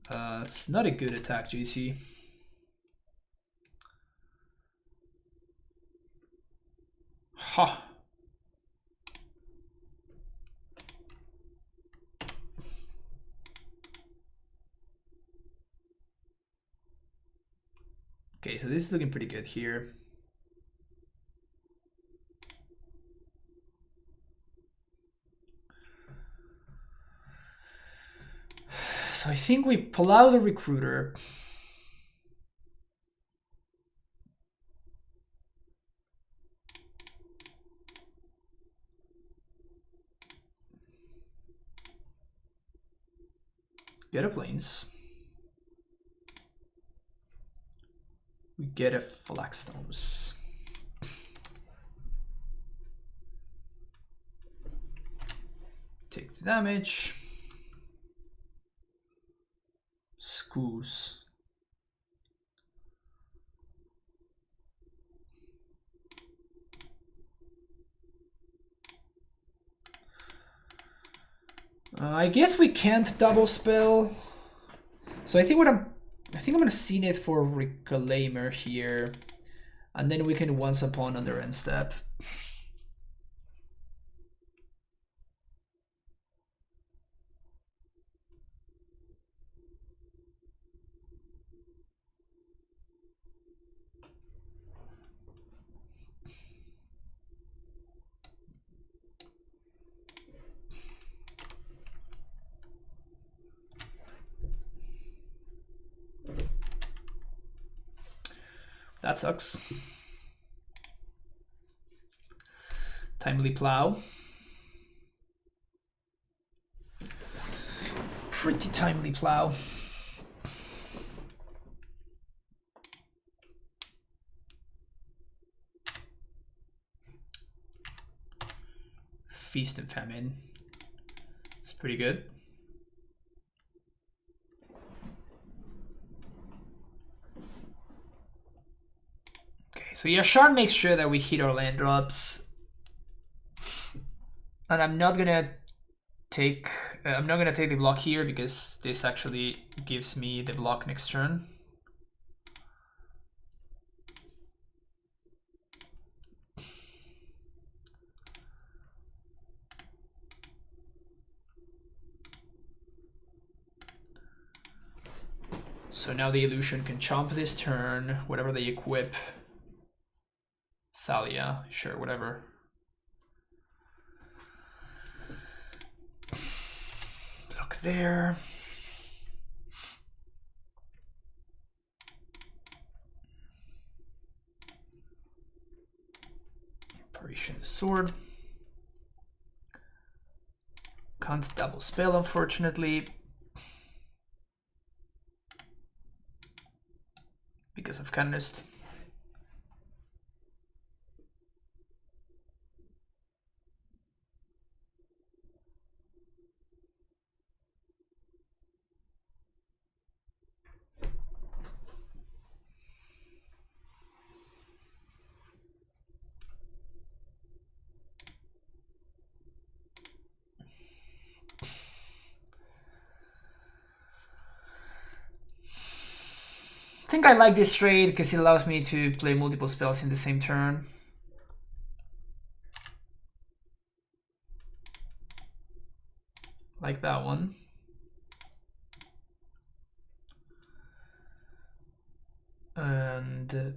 It's not a good attack, JC. Ha. Okay, so this is looking pretty good here. So I think we pull out the Recruiter. Get a Plains. We get a Flagstones. Take the damage. Scoos. I guess we can't double spell. So I think I'm gonna Zenith for Reclaimer here, and then we can once upon on their end step. That sucks. Timely plow. Pretty timely plow. Feast and famine. It's pretty good. Okay, so Yasharn makes sure that we hit our land drops. And I'm not gonna take the block here because this actually gives me the block next turn. So now the illusion can chomp this turn, whatever they equip. Thalia, sure, whatever. Look there. Apparition the sword. Can't double spell, unfortunately. Because of Canonist. I think I like this trade because it allows me to play multiple spells in the same turn. Like that one. And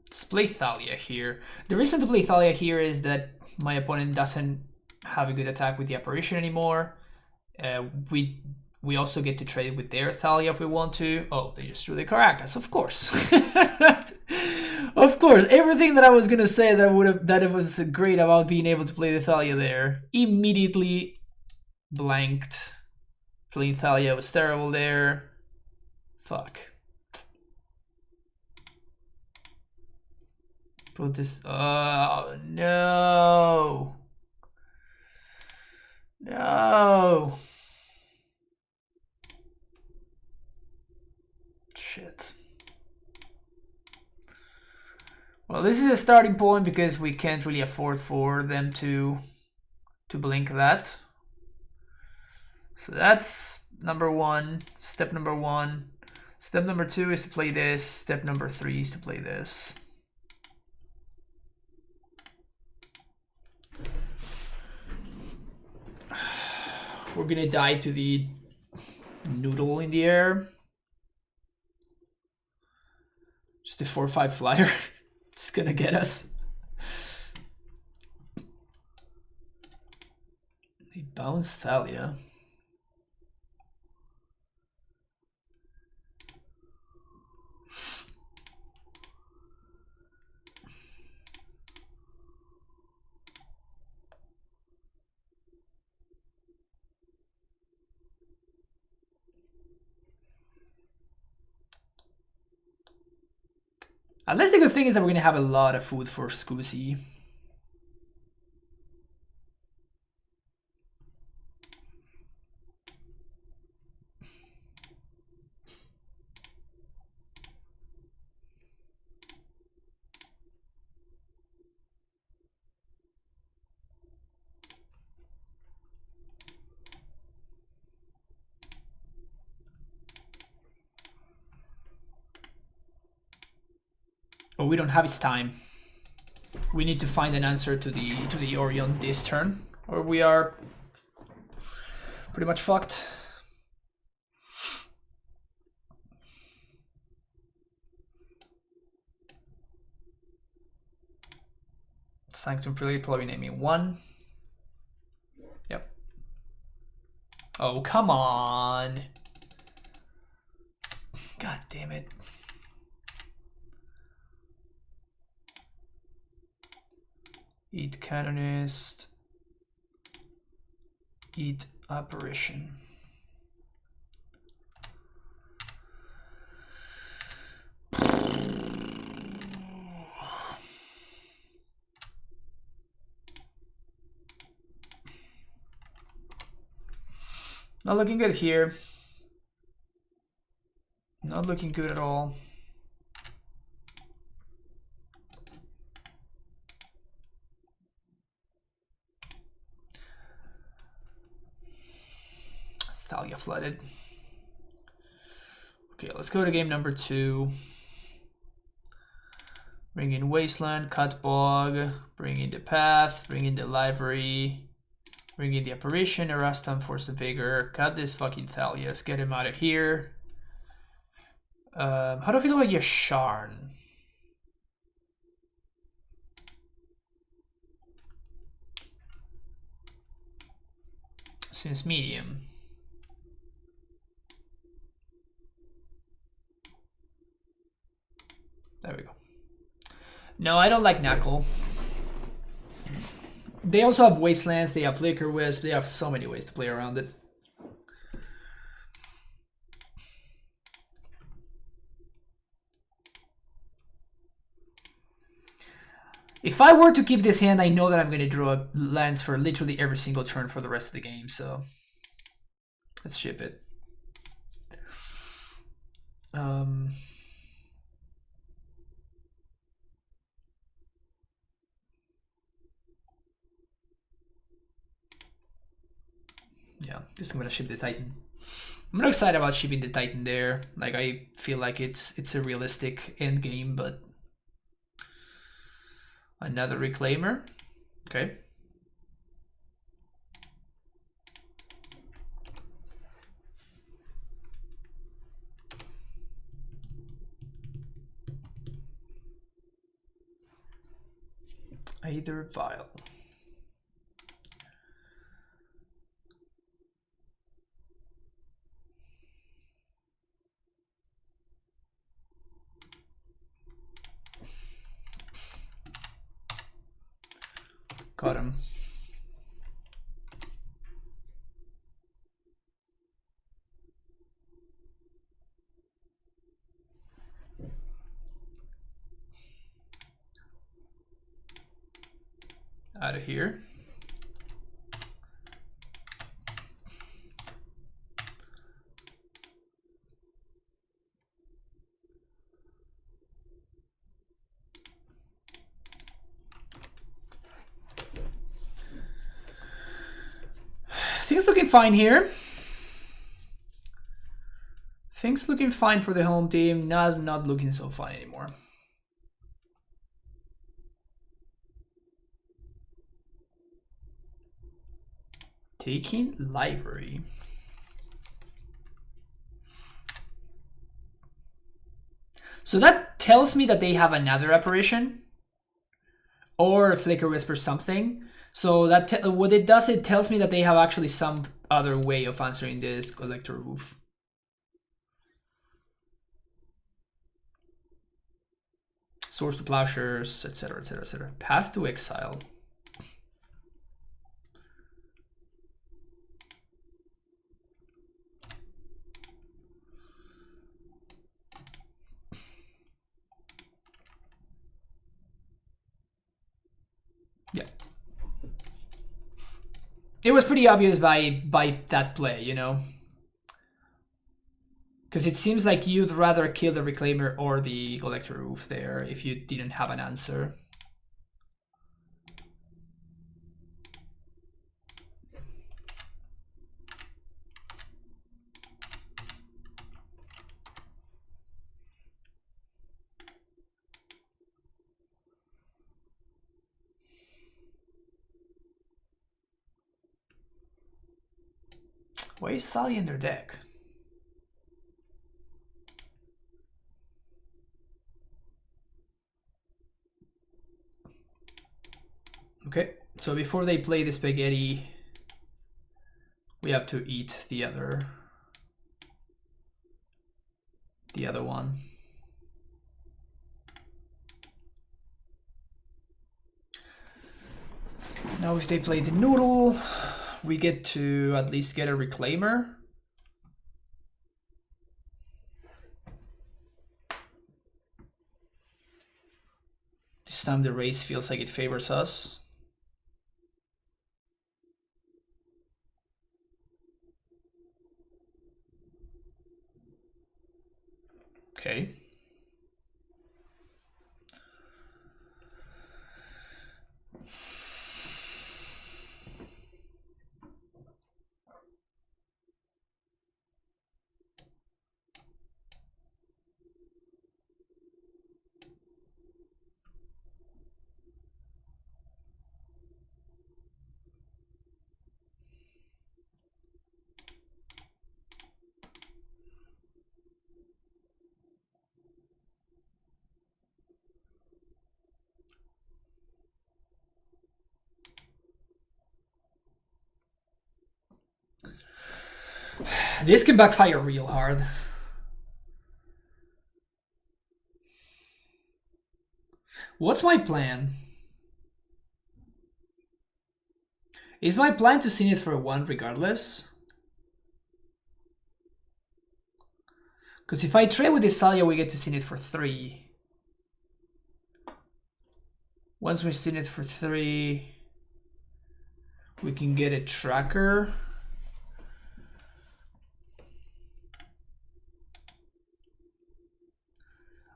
let's play Thalia here. The reason to play Thalia here is that my opponent doesn't have a good attack with the apparition anymore. We also get to trade with their Thalia if we want to. Oh, they just drew the Caracas, of course. Of course, everything that I was gonna say that it was great about being able to play the Thalia there, immediately blanked. Playing Thalia was terrible there. Fuck. Put this. Oh no. No. Shit. Well, this is a starting point because we can't really afford for them to blink that. So that's number one, step number one. Step number two is to play this. Step number three is to play this. We're gonna die to the noodle in the air. Just a 4/5 flyer. It's gonna get us. They bounce Thalia. Unless the good thing is that we're gonna have a lot of food for Scoozy. Oh, we don't have his time. We need to find an answer to the Yorion this turn, or we are pretty much fucked. Sanctum Prelate, probably naming 1. Yep. Oh, come on. God damn it. Eat Canonist. Eat Apparition. Not looking good here. Not looking good at all. Thalia flooded. Okay, let's go to game number 2. Bring in Wasteland, Cut Bog, bring in the Path, bring in the Library, bring in the Apparition, Erastam, Force of Vigor, cut this fucking Thalias, get him out of here. How do I feel about Yasharn? Since medium. There we go. No, I don't like Knuckle. They also have Wastelands, they have Flicker Wisp, they have so many ways to play around it. If I were to keep this hand, I know that I'm going to draw lands for literally every single turn for the rest of the game, so let's ship it. Yeah, just I'm gonna ship the Titan. I'm not excited about shipping the Titan there. Like, I feel like it's a realistic end game, but another Reclaimer. Okay. Either Vial. Got him. Out of here. Things looking fine here. Things looking fine for the home team. Not looking so fine anymore. Taking Library. So that tells me that they have another Apparition or Flicker Whisper something. So that what it does, it tells me that they have actually some other way of answering this Collector Roof. Swords to Plowshares, etc., etc., etc. Path to Exile. Yeah. It was pretty obvious by that play, you know? Because it seems like you'd rather kill the Reclaimer or the Collector Roof there if you didn't have an answer. Why is Thalia in their deck? Okay, so before they play the Spaghetti, We have to eat the other one. Now if they play the noodle, we get to at least get a reclaimer. This time the race feels like it favors us. Okay. This can backfire real hard. What's my plan? Is my plan to send it for 1 regardless? Because if I trade with Isalia, we get to send it for 3. Once we send it for 3, we can get a tracker.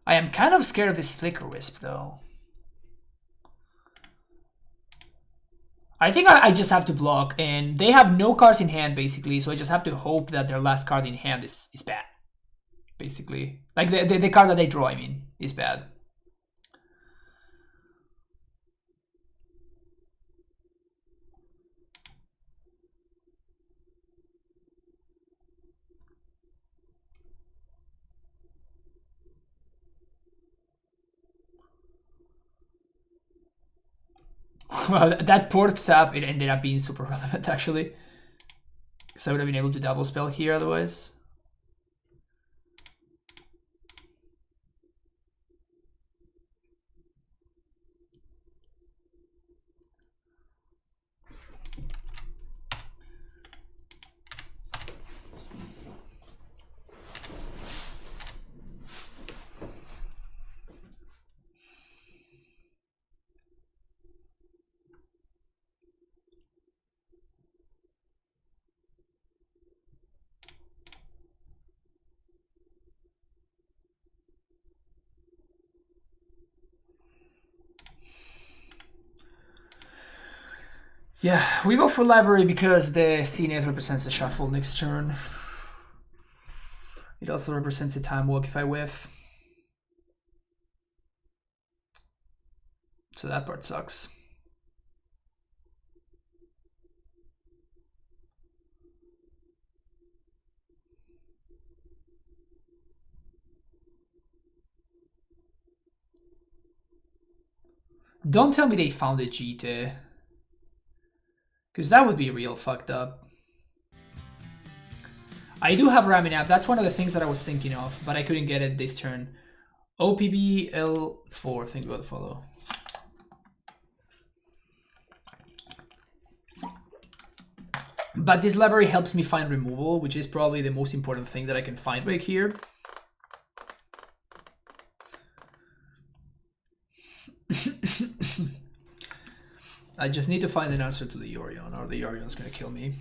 I am kind of scared of this Flicker Wisp though. I think I just have to block, and they have no cards in hand basically, so I just have to hope that their last card in hand is bad. Basically. Like the card that they draw, I mean, is bad. Well, that port tap, it ended up being super relevant actually. Because I would have been able to double spell here otherwise. Yeah, we go for library because the CNet represents the shuffle next turn. It also represents a time walk if I whiff. So that part sucks. Don't tell me they found a Jite. Because that would be real fucked up. I do have Raminap. That's one of the things that I was thinking of, but I couldn't get it this turn. OPB L4. Think about the follow. But this library helps me find removal, which is probably the most important thing that I can find right here. I just need to find an answer to the Yorion, or the Yorion's gonna kill me.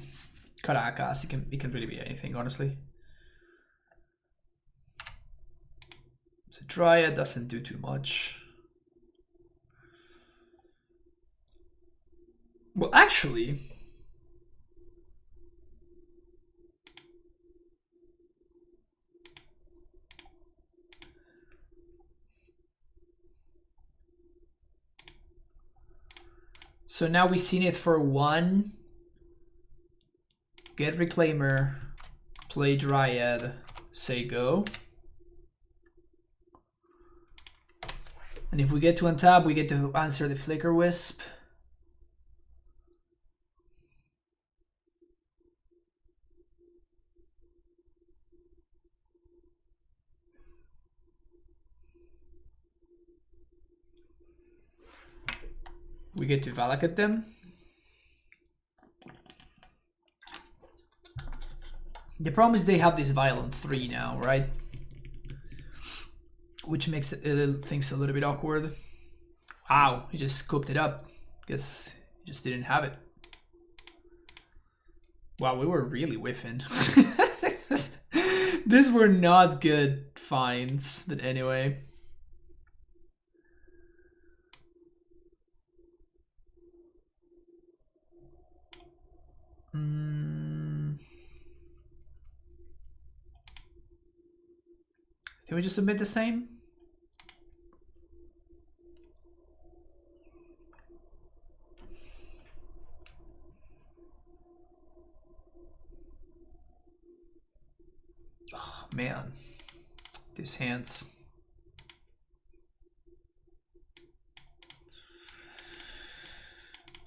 Caracas, it can really be anything, honestly. So Dryad doesn't do too much. Well, actually, so now we've seen it for 1. Get Reclaimer, play Dryad, say go. And if we get to untap, we get to answer the Flicker Wisp. We get to Valakut them. The problem is they have this Vial on 3 now, right? Which makes things a little bit awkward. Wow, he just scooped it up. Guess he just didn't have it. Wow, we were really whiffing. These were not good finds, but anyway. Can we just submit the same? Oh man, these hands.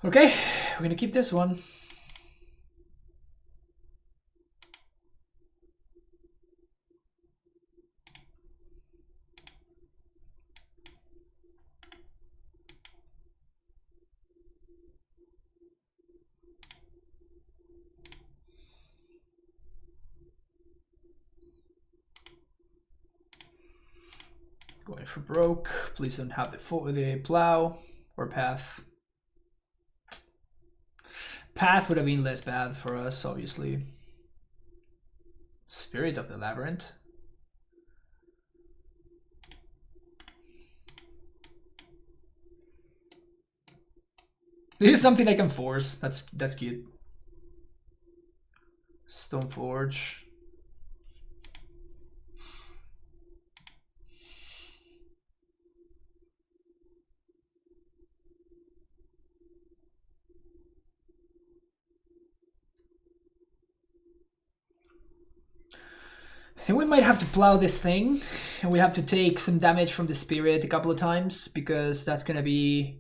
Okay, we're gonna keep this one. Going for broke. Please don't have the plow or path. Path would have been less bad for us, obviously. Spirit of the Labyrinth. This is something I can force. That's cute. Stoneforge. I think we might have to plow this thing, and we have to take some damage from the spirit a couple of times, because that's gonna be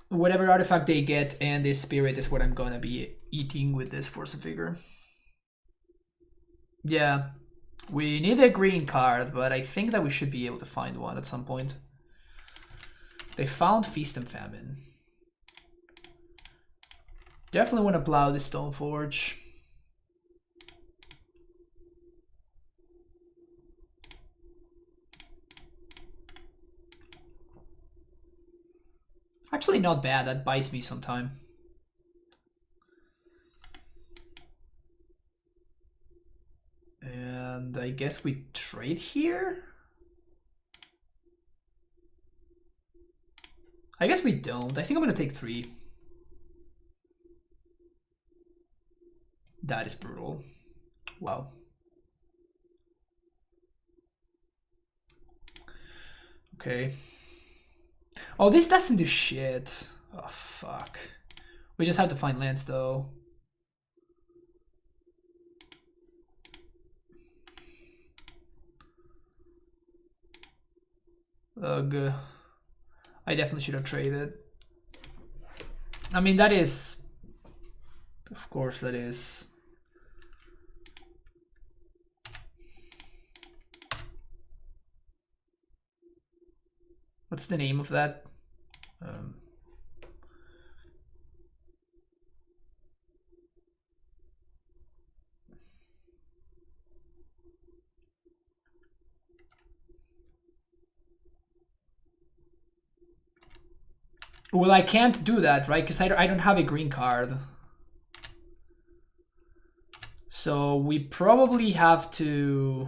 whatever artifact they get, and this spirit is what I'm gonna be eating with this Force of Vigor. Yeah, we need a green card, but I think that we should be able to find one at some point. They found Feast and Famine. Definitely want to plow the Stoneforge. Actually not bad, that buys me some time. And I guess we trade here? I guess we don't. I think I'm gonna take 3. That is brutal. Wow. Okay. Oh, this doesn't do shit. Oh, fuck. We just have to find lands, though. Ugh. I definitely should have traded. I mean, that is... Of course, that is... What's the name of that? Well, I can't do that, right? Because I don't have a green card. So we probably have to...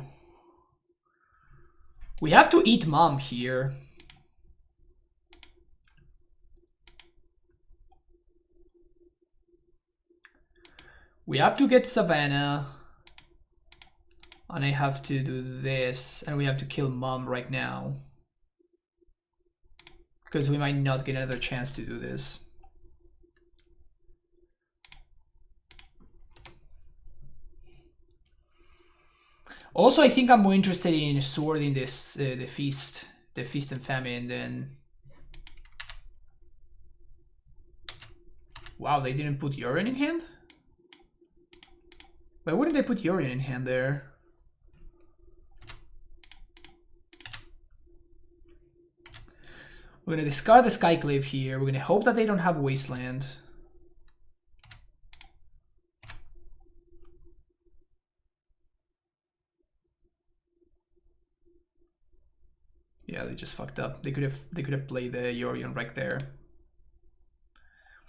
We have to eat Mom here. We have to get Savannah. And I have to do this. And we have to kill Mom right now. Because we might not get another chance to do this. Also, I think I'm more interested in swording this the feast and famine than... Wow, they didn't put Yorion in hand? Why wouldn't they put Yorion in hand there? We're gonna discard the Skyclave here. We're gonna hope that they don't have Wasteland. Yeah, they just fucked up. They could have played the Yorion right there.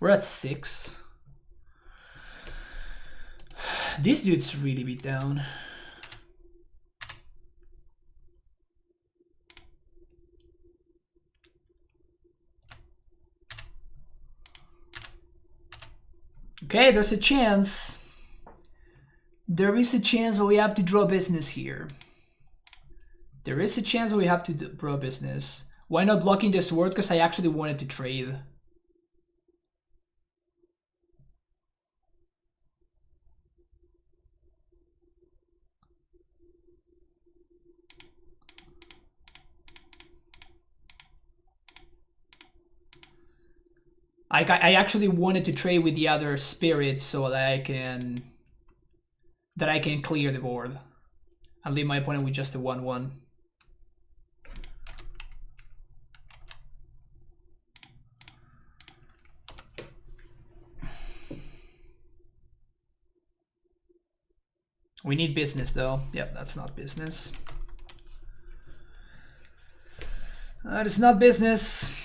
We're at 6. This dude's really beat down. Okay, there's a chance. There is a chance, but we have to draw business here. There is a chance, but we have to draw business. Why not blocking the sword? Because I actually wanted to trade. I actually wanted to trade with the other spirits so that I can clear the board and leave my opponent with just a 1/1. We need business though. Yep, that's not business. That is not business.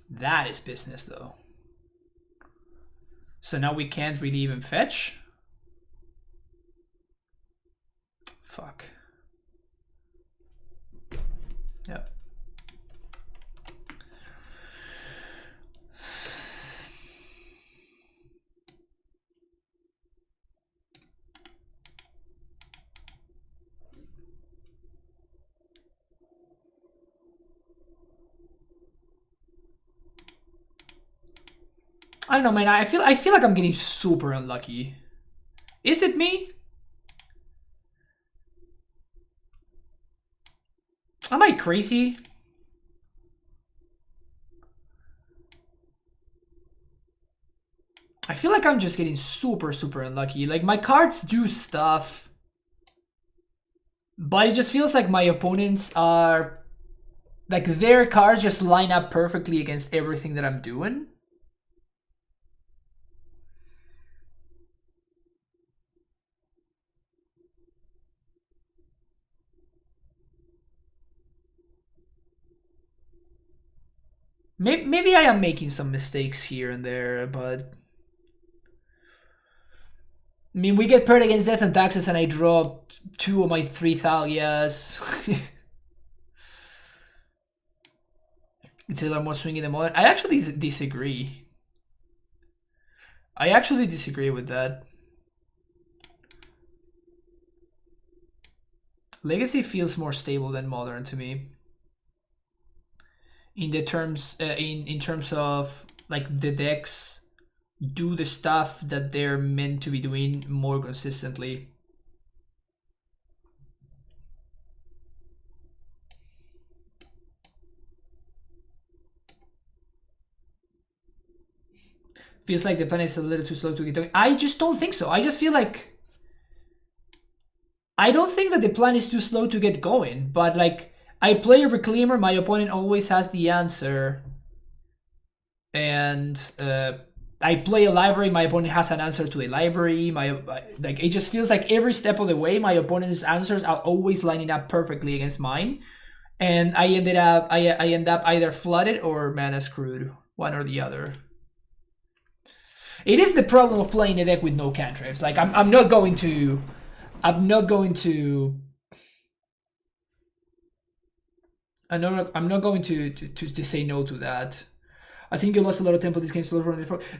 That is business though. So now we can't really even fetch. Fuck. Yep. I don't know, man. I feel like I'm getting super unlucky. Is it me? Am I crazy? I feel like I'm just getting super unlucky. Like, my cards do stuff, but it just feels like my opponents are... like, their cards just line up perfectly against everything that I'm doing. Maybe I am making some mistakes here and there, but... I mean, we get paired against Death and Taxes and I draw 2 of my 3 Thalias. It's a lot more swinging than modern. I actually disagree. I actually disagree with that. Legacy feels more stable than modern to me. In the terms, in terms of like the decks do the stuff that they're meant to be doing more consistently. Feels like the plan is a little too slow to get going. I just don't think so. I just feel like I don't think that the plan is too slow to get going, but like I play a Reclaimer, my opponent always has the answer. And I play a library, my opponent has an answer to a library. Like it just feels like every step of the way, my opponent's answers are always lining up perfectly against mine. And I end up either flooded or mana screwed, one or the other. It is the problem of playing a deck with no cantrips. Like I'm not going to say no to that. I think you lost a lot of tempo this game.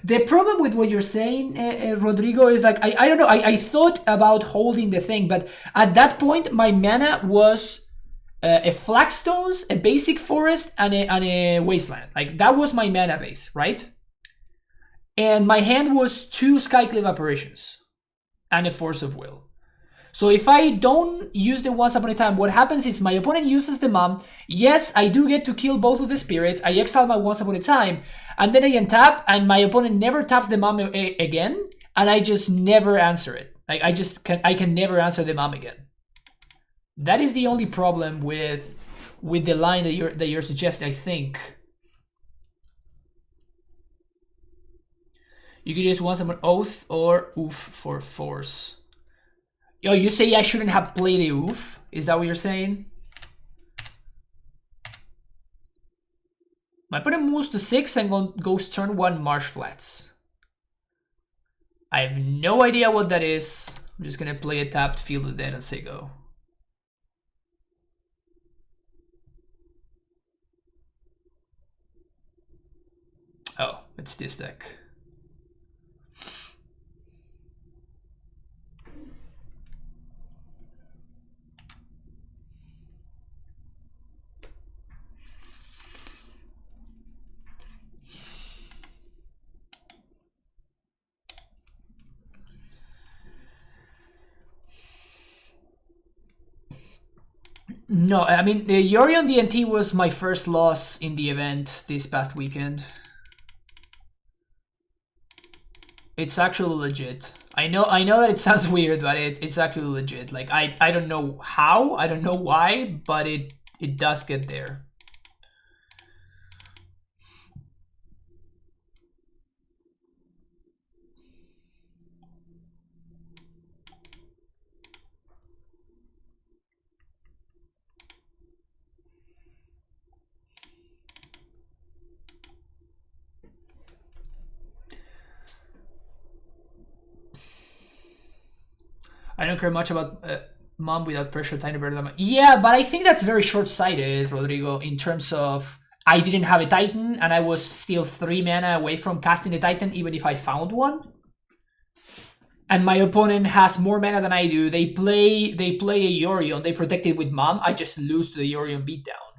The problem with what you're saying, Rodrigo, is like I don't know. I thought about holding the thing, but at that point my mana was a Flagstones, a basic forest, and a wasteland. Like that was my mana base, right? And my hand was 2 Skyclave apparitions and a Force of Will. So if I don't use the Once Upon a Time, what happens is my opponent uses the Mom. Yes, I do get to kill both of the spirits. I exile my Once Upon a Time, and then I untap, and my opponent never taps the Mom again, and I just never answer it. Like I can never answer the mom again. That is the only problem with the line that you're suggesting, I think. You could just want someone oath or oof for force. Yo, you say I shouldn't have played a oof? Is that what you're saying? My opponent moves to 6 and goes turn 1 marsh flats. I have no idea what that is. I'm just gonna play a tapped Field of Dead and say go. Oh, it's this deck. No, I mean, Yorion DNT was my first loss in the event this past weekend. It's actually legit. I know that it sounds weird, but it's actually legit. Like, I don't know how, I don't know why, but it does get there. I don't care much about mom without pressure, tiny better than yeah, but I think that's very short-sighted, Rodrigo, in terms of I didn't have a Titan and I was still 3 mana away from casting a Titan even if I found one. And my opponent has more mana than I do. They play a Yorion, they protect it with mom, I just lose to the Yorion beatdown.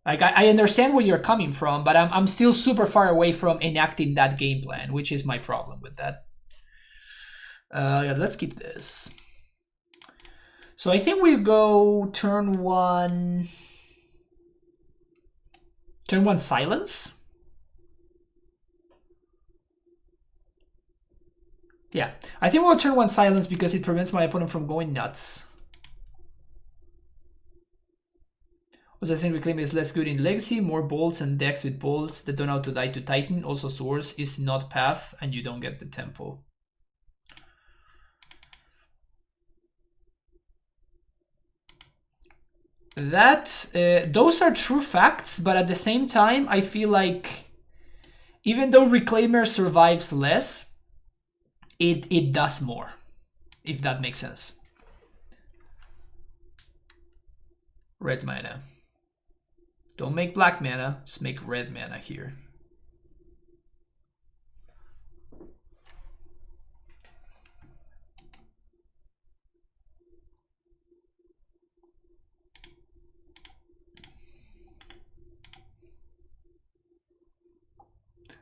Like, I understand where you're coming from, but I'm still super far away from enacting that game plan, which is my problem with that. Yeah, let's keep this. So I think we go turn 1 silence. Yeah, I think we'll turn 1 silence because it prevents my opponent from going nuts. Also, I think Reclaim is less good in Legacy, more bolts and decks with bolts that don't know how to die to Titan. Also, Source is not Path and you don't get the tempo. That those are true facts, but at the same time, I feel like even though Reclaimer survives less, it does more, if that makes sense. Red mana. Don't make black mana, just make red mana here.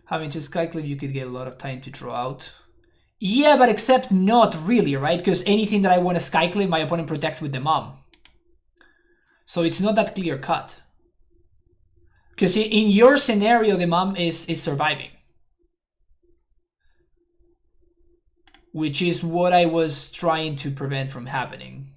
Having to Skyclave, you could get a lot of time to draw out. Yeah, but except not really, right? Because anything that I want to Skyclave, my opponent protects with the mom. So it's not that clear cut. Because in your scenario, the mom is surviving. Which is what I was trying to prevent from happening.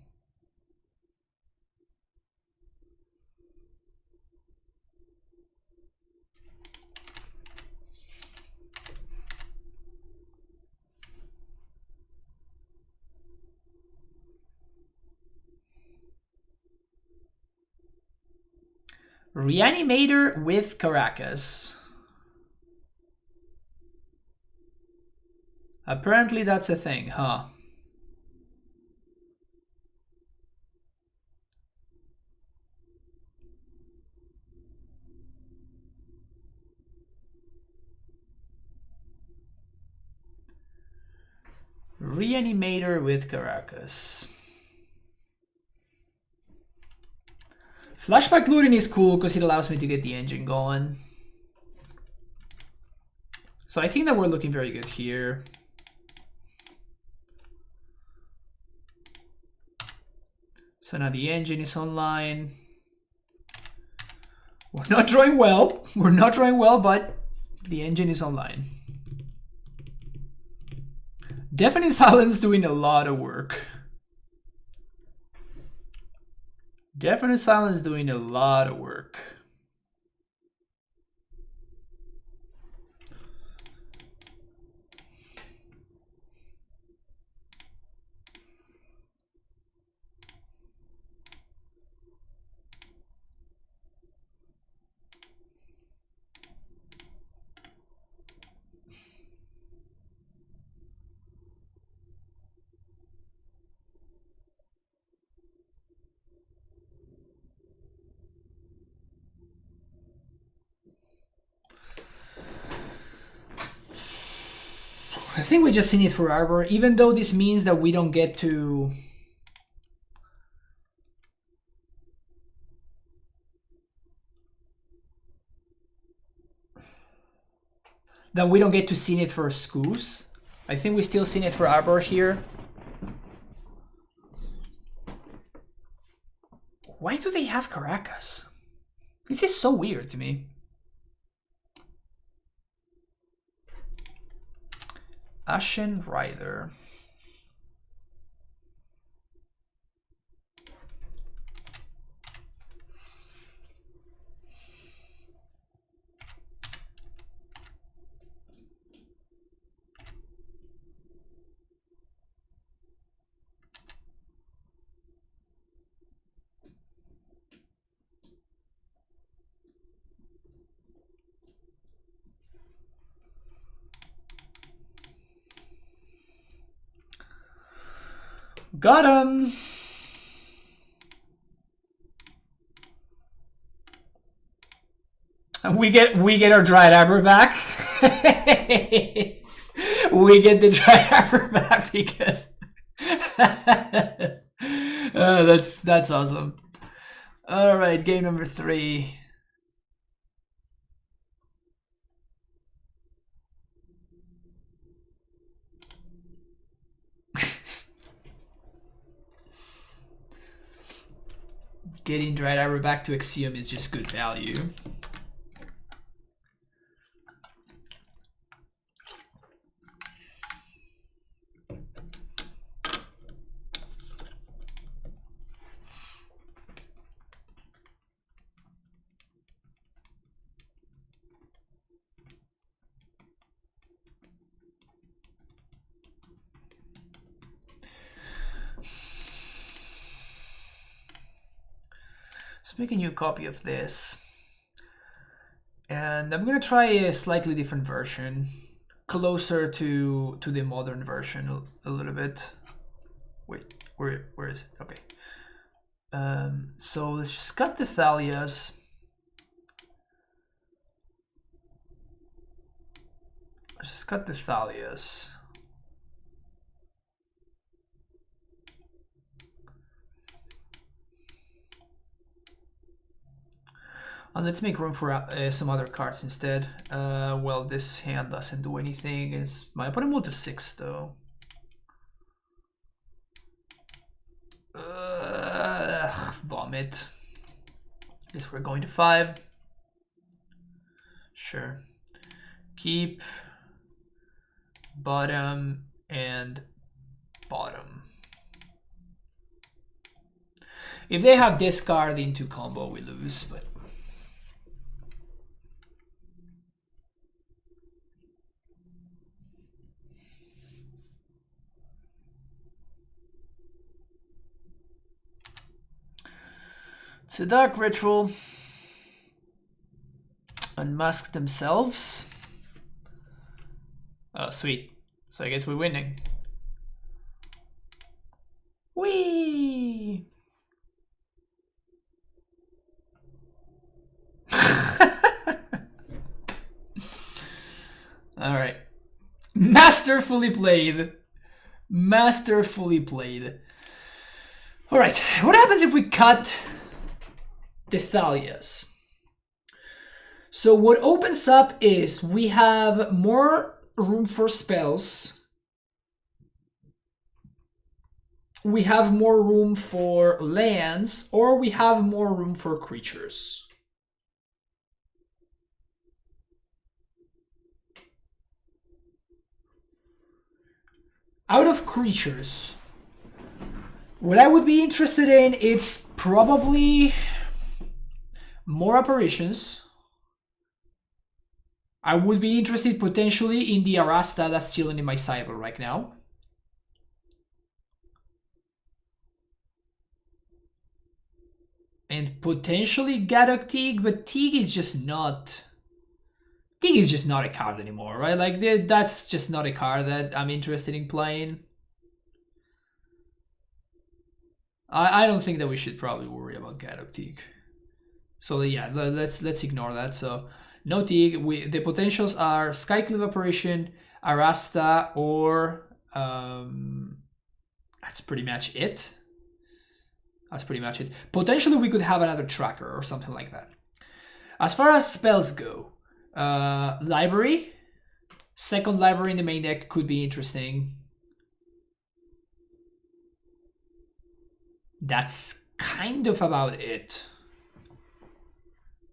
Reanimator with Caracas. Apparently that's a thing, huh? Reanimator with Caracas. Flashback looting is cool because it allows me to get the engine going. So I think that we're looking very good here. So now the engine is online. We're not drawing well. We're not drawing well, but the engine is online. Deafening Silence doing a lot of work. Deafening Silence doing a lot of work. I think we just need it for Arbor, even though this means that we don't get to... that we don't get to see it for Scoos. I think we still see it for Arbor here. Why do they have Caracas? This is so weird to me. Ashen Rider. Got him. We get our Dried Arbor back. We get the Dried Arbor back because that's awesome. All right, game number 3. Getting Dried Arbor back to Axiom is just good value. Let's make a new copy of this. And I'm gonna try a slightly different version, closer to the modern version a little bit. Wait, where is it? Okay. So let's just cut the Thalias. Let's just cut the Thalias. And let's make room for some other cards instead. Well, this hand doesn't do anything. My opponent moved to 6 though. Vomit. Guess we're going to 5. Sure. Keep bottom and bottom. If they have discard into combo, we lose, but it's a Dark Ritual. Unmask themselves. Oh, sweet. So I guess we're winning. Whee! Alright. Masterfully played. Masterfully played. Alright, what happens if we cut the Thalias? So what opens up is we have more room for spells. We have more room for lands, or we have more room for creatures. Out of creatures, what I would be interested in, it's probably more apparitions. I would be interested potentially in the Arasta that's chilling in my sideboard right now. And potentially Gadok Teague, but Teague is just not... Teague is just not a card anymore, right? Like, that's just not a card that I'm interested in playing. I don't think that we should probably worry about Gadok Teague. So yeah, let's ignore that. So no Teague. The potentials are Skyclave Apparition, Arasta, or that's pretty much it. That's pretty much it. Potentially we could have another tracker or something like that. As far as spells go, library, second library in the main deck could be interesting. That's kind of about it.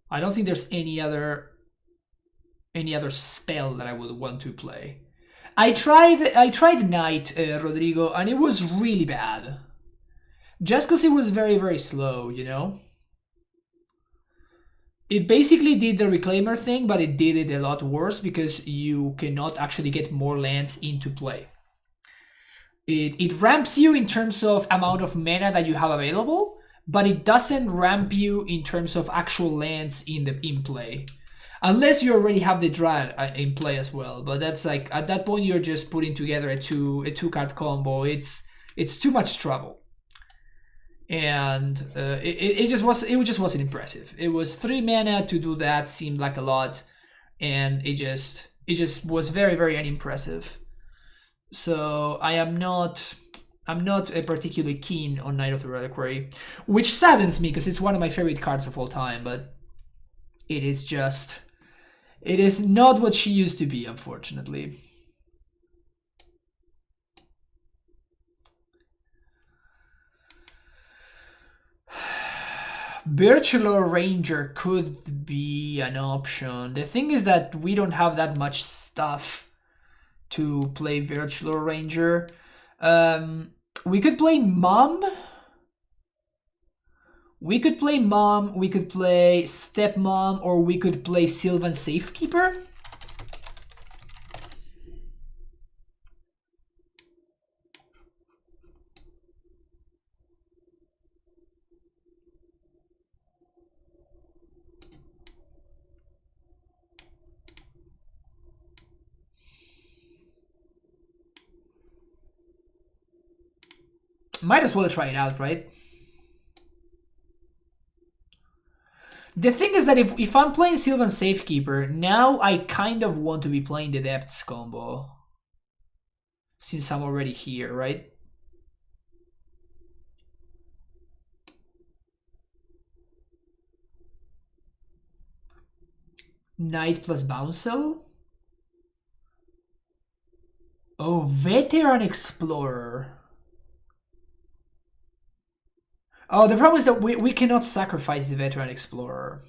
I don't think there's any other spell that I would want to play. I tried Knight, Rodrigo, and it was really bad. Just because it was very, very slow, you know? It basically did the Reclaimer thing, but it did it a lot worse because you cannot actually get more lands into play. It ramps you in terms of amount of mana that you have available, but it doesn't ramp you in terms of actual lands in play. Unless you already have the Drat in play as well, but that's like, at that point you're just putting together a two card combo. It's too much trouble. And it just wasn't impressive. It was 3 mana to do that, seemed like a lot, and it just was very, very unimpressive. So I'm not particularly keen on Knight of the Reliquary, which saddens me because it's one of my favorite cards of all time, but it is not what she used to be, unfortunately. Birchlore Ranger could be an option. The thing is that we don't have that much stuff to play Birchlore Ranger. We could play Mom. We could play Stepmom, or we could play Sylvan Safekeeper. Might as well try it out, right? The thing is that if I'm playing Sylvan Safekeeper, now I kind of want to be playing the Depths combo. Since I'm already here, right? Knight plus Bouncel? Oh, Veteran Explorer. Oh, the problem is that we cannot sacrifice the Veteran Explorer.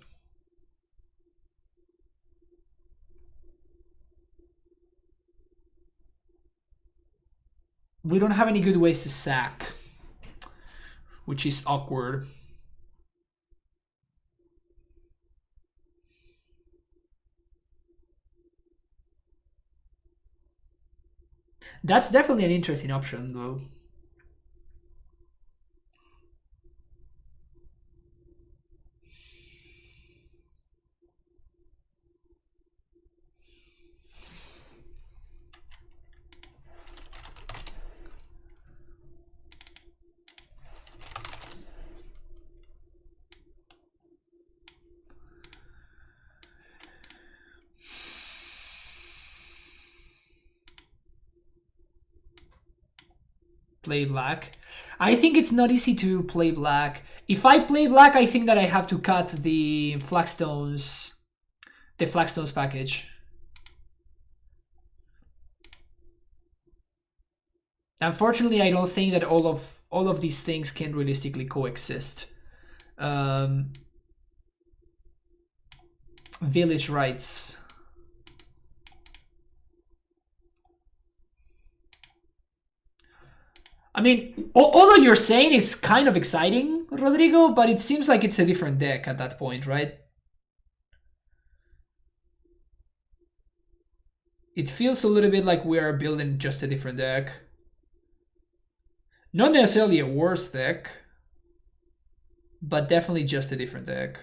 We don't have any good ways to sack, which is awkward. That's definitely an interesting option, though. Play black. I think it's not easy to play black. If I play black, I think that I have to cut the Flagstones package. Unfortunately, I don't think that all of these things can realistically coexist. Village rights. I mean, all that you're saying is kind of exciting, Rodrigo, but it seems like it's a different deck at that point, right? It feels a little bit like we are building just a different deck. Not necessarily a worse deck, but definitely just a different deck.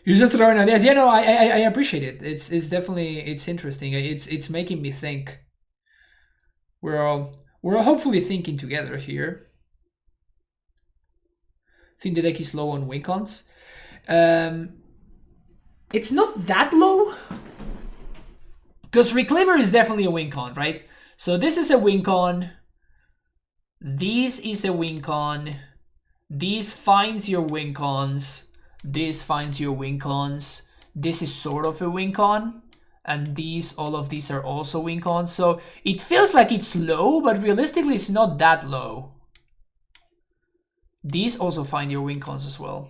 You're just throwing ideas. Yeah, no, I appreciate it. It's definitely interesting. It's making me think. We're hopefully thinking together here. I think the deck is low on win cons. It's not that low because Reclaimer is definitely a win con, right? So this is a win con. This is a win con. This finds your win cons. This finds your win cons. This is sort of a win con. And all of these are also win cons. So it feels like it's low, but realistically it's not that low. These also find your win cons as well.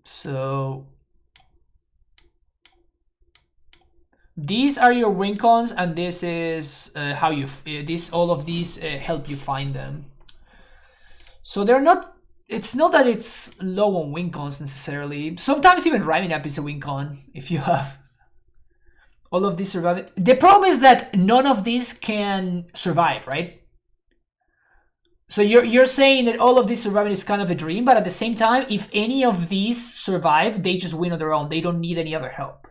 So these are your win cons, and this is how you all of these help you find them. So they're not. It's not that it's low on win cons necessarily. Sometimes even rhyming up is a win con if you have all of these surviving. The problem is that none of these can survive, right? So you're saying that all of these surviving is kind of a dream, but at the same time, if any of these survive, they just win on their own. They don't need any other help.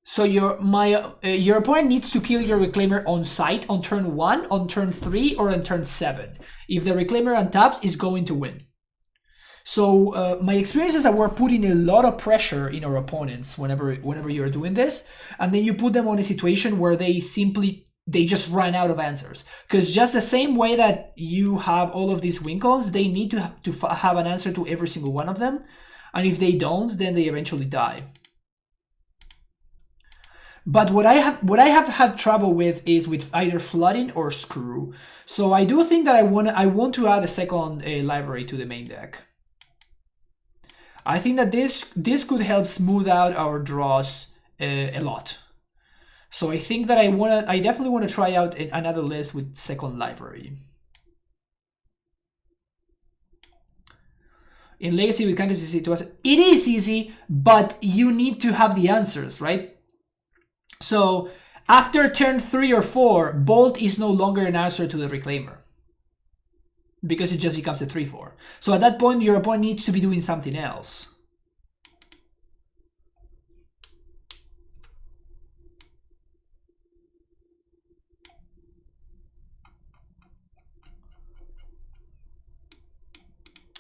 So your opponent needs to kill your Reclaimer on sight on turn 1, on turn 3, or on turn 7. If the Reclaimer untaps, is going to win. So my experience is that we're putting a lot of pressure in our opponents whenever you're doing this, and then you put them on a situation where they just run out of answers. Because just the same way that you have all of these win cons, they need to have an answer to every single one of them, and if they don't, then they eventually die. But what I have had trouble with is with either flooding or screw. So I do think that I want to add a second library to the main deck. I think that this could help smooth out our draws a lot. So I think that I definitely want to try out another list with second library. In Legacy, we kind of easy to us. It is easy, but you need to have the answers, right? So after turn 3 or 4, Bolt is no longer an answer to the Reclaimer because it just becomes a 3/4. So at that point, your opponent needs to be doing something else.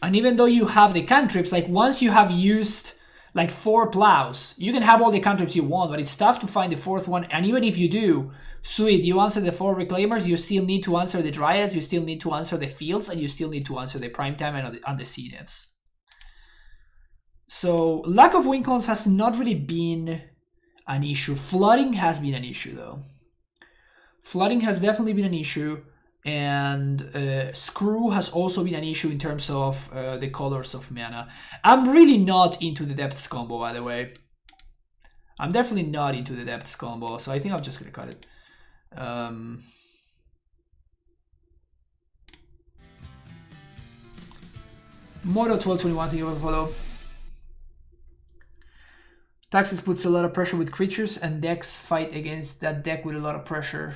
And even though you have the cantrips, like once you have used like 4 plows, you can have all the cantrips you want, but it's tough to find the 4th one. And even if you do, sweet, you answer the 4 Reclaimers, you still need to answer the Dryads, you still need to answer the Fields, and you still need to answer the Primetime and the Zeniths. So lack of win cons has not really been an issue. Flooding has been an issue though. Flooding has definitely been an issue. And screw has also been an issue in terms of the colors of mana. I'm really not into the depths combo, by the way. I'm definitely not into the depths combo, so I think I'm just gonna cut it. Moto 1221, thank you for the follow. Taxes puts a lot of pressure with creatures, and decks fight against that deck with a lot of pressure.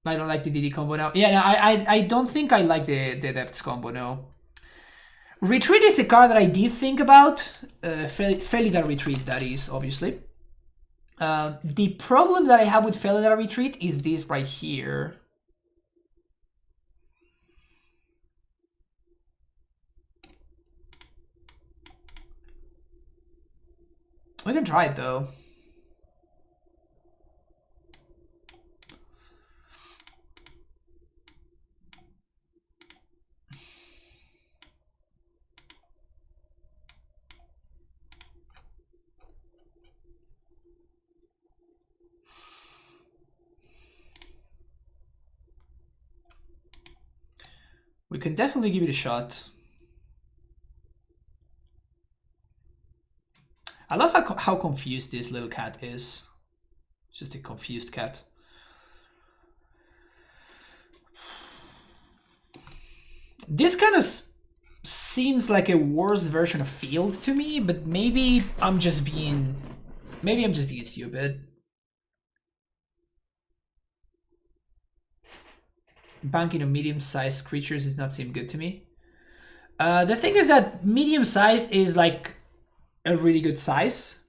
I don't like the DD combo now. Yeah, no, I don't think I like the depths combo, no. Retreat is a card that I did think about. Felidar Retreat, that is, obviously. The problem that I have with Felidar Retreat is this right here. We can try it, though. We can definitely give it a shot. I love how confused this little cat is. Just a confused cat. This kind of seems like a worse version of Field to me, but maybe I'm just being stupid. Banking on medium-sized creatures does not seem good to me. The thing is that medium size is like a really good size.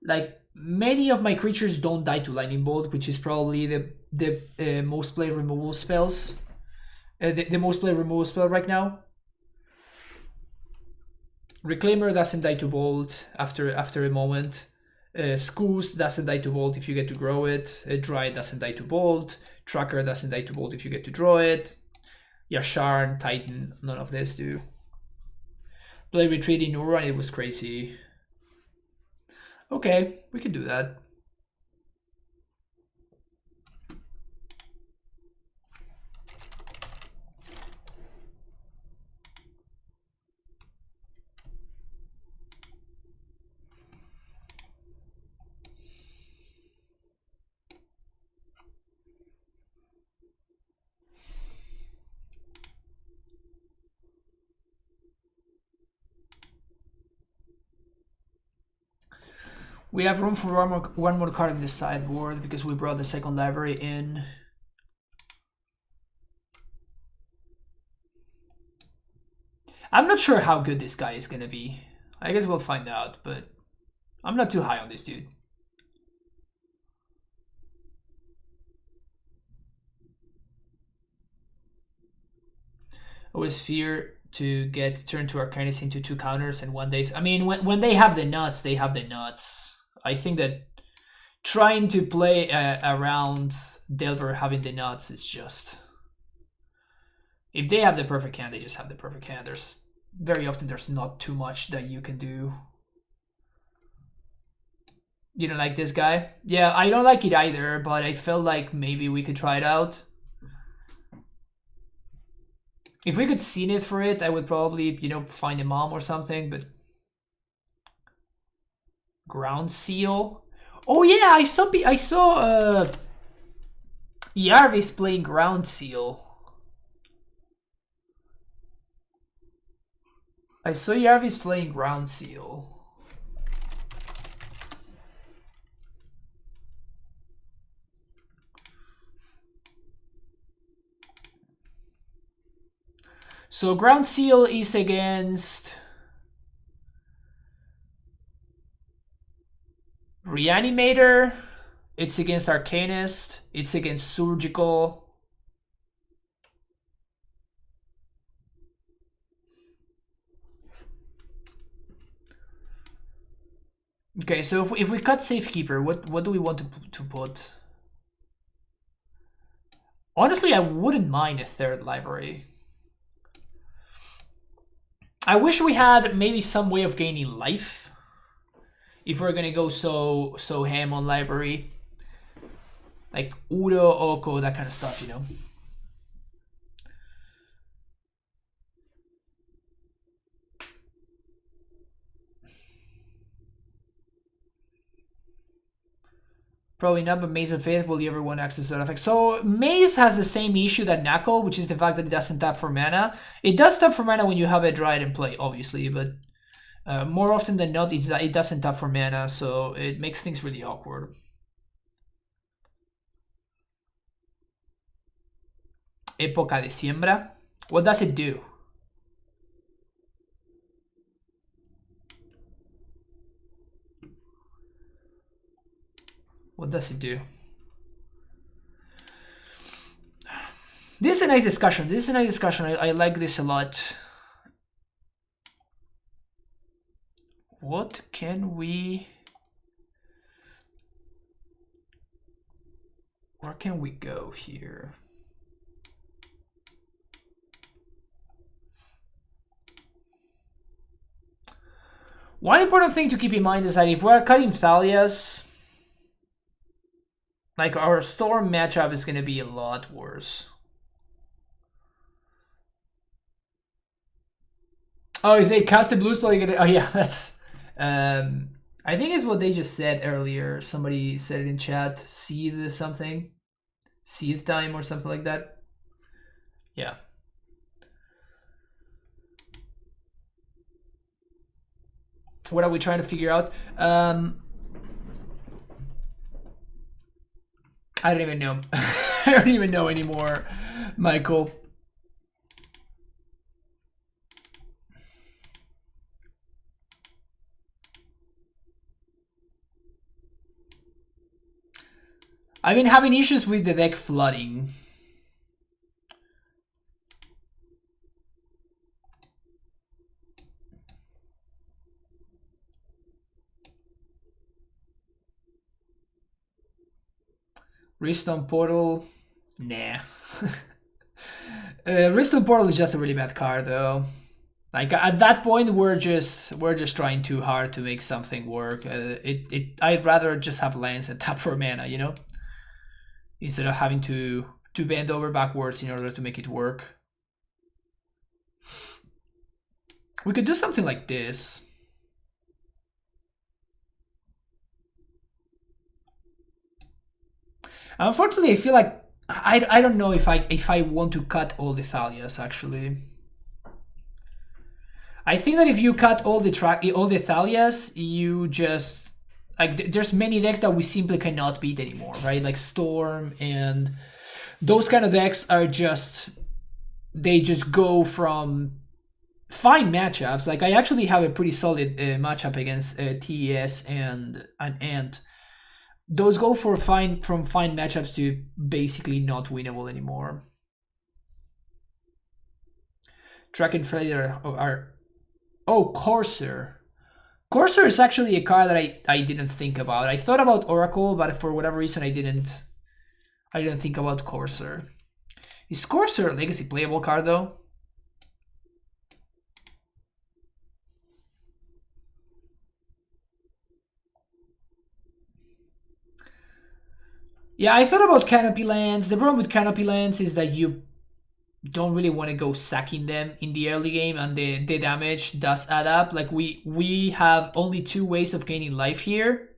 Like many of my creatures don't die to lightning bolt, which is probably the most played removal spells. The most played removal spell right now. Reclaimer doesn't die to bolt after a moment. Scoos doesn't die to bolt if you get to grow it. Dry doesn't die to bolt. Tracker doesn't die to bolt if you get to draw it. Yashar, Titan, none of this do. Play retreat in Ura and it was crazy. Okay, we can do that. We have room for one more card in the sideboard because we brought the second library in. I'm not sure how good this guy is gonna be. I guess we'll find out, but I'm not too high on this dude. Always fear to get turned to Arcanist into 2 counters and 1 days. I mean, when they have the nuts, they have the nuts. I think that trying to play around Delver having the nuts is just... If they have the perfect hand, they just have the perfect hand. There's very often there's not too much that you can do. You don't like this guy? Yeah, I don't like it either, but I felt like maybe we could try it out. If we could scene it for it, I would probably, you know, find a mom or something, but... Ground Seal? Oh yeah, I saw Yarvis playing Ground Seal. I saw Yarvis playing Ground Seal. So Ground Seal is against Reanimator, it's against Arcanist, it's against Surgical. Okay, so if we cut Safekeeper, what do we want to put? Honestly, I wouldn't mind a 3rd library. I wish we had maybe some way of gaining life. If we're gonna go so ham on library. Like Udo, Oko, that kind of stuff, you know. Probably not, but Maze of Faith, will you ever want access to that effect? So Maze has the same issue that Knuckle, which is the fact that it doesn't tap for mana. It does tap for mana when you have a Dryad in play, obviously, but more often than not, it doesn't tap for mana, so it makes things really awkward. Época de Siembra. What does it do? What does it do? This is a nice discussion. I like this a lot. What can we... Where can we go here? One important thing to keep in mind is that if we're cutting Thalias, like our Storm matchup is going to be a lot worse. Oh, if they cast the blue spell, you get it. Oh yeah, that's. I think it's what they just said earlier. Somebody said it in chat. Seethe something, seethe time or something like that. Yeah. What are we trying to figure out? I don't even know. I don't even know anymore, Michael. I've been having issues with the deck flooding. Wriststone Portal, nah. Wriststone Portal is just a really bad card, though. Like at that point, we're just trying too hard to make something work. I'd rather just have lands and tap for mana, you know, instead of having to bend over backwards in order to make it work. We could do something like this. Unfortunately, I feel like I don't know if I want to cut all the Thalias actually. I think that if you cut all the Thalias, you just like there's many decks that we simply cannot beat anymore, right? Like Storm and those kind of decks are just they just go from fine matchups. Like I actually have a pretty solid matchup against TES and an Ant. Those go from fine matchups to basically not winnable anymore. Truckin Failure are Corsair. Corsair is actually a card that I didn't think about. I thought about Oracle, but for whatever reason I didn't think about Corsair. Is Corsair a legacy playable card though? Yeah, I thought about Canopy Lands. The problem with Canopy Lands is that you don't really want to go sacking them in the early game, and the damage does add up. Like we have only 2 ways of gaining life here.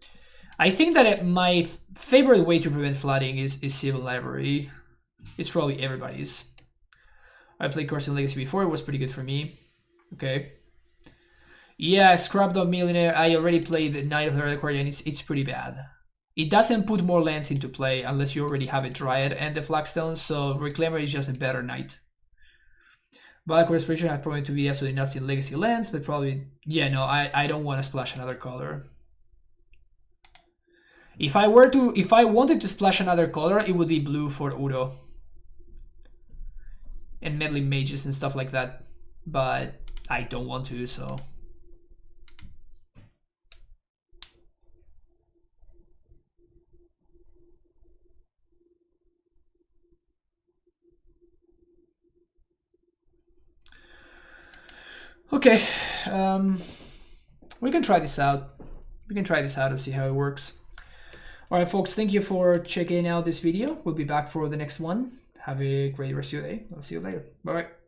I think that my favorite way to prevent flooding is Civil Library. It's probably everybody's. I played Corsair Legacy before. It was pretty good for me. Okay. Yeah, Scrub Millionaire. I already played the Knight of the Reliquary, and it's pretty bad. It doesn't put more lands into play unless you already have a Dryad and the Flagstone, so Reclaimer is just a better knight. Black Respiration has proven to be absolutely nuts in Legacy lands, but probably... Yeah, no, I don't want to splash another color. If I wanted to splash another color, it would be blue for Udo. And Meddling Mages and stuff like that. But I don't want to, so... Okay, we can try this out. We can try this out and see how it works. All right, folks, thank you for checking out this video. We'll be back for the next one. Have a great rest of your day. I'll see you later. Bye-bye.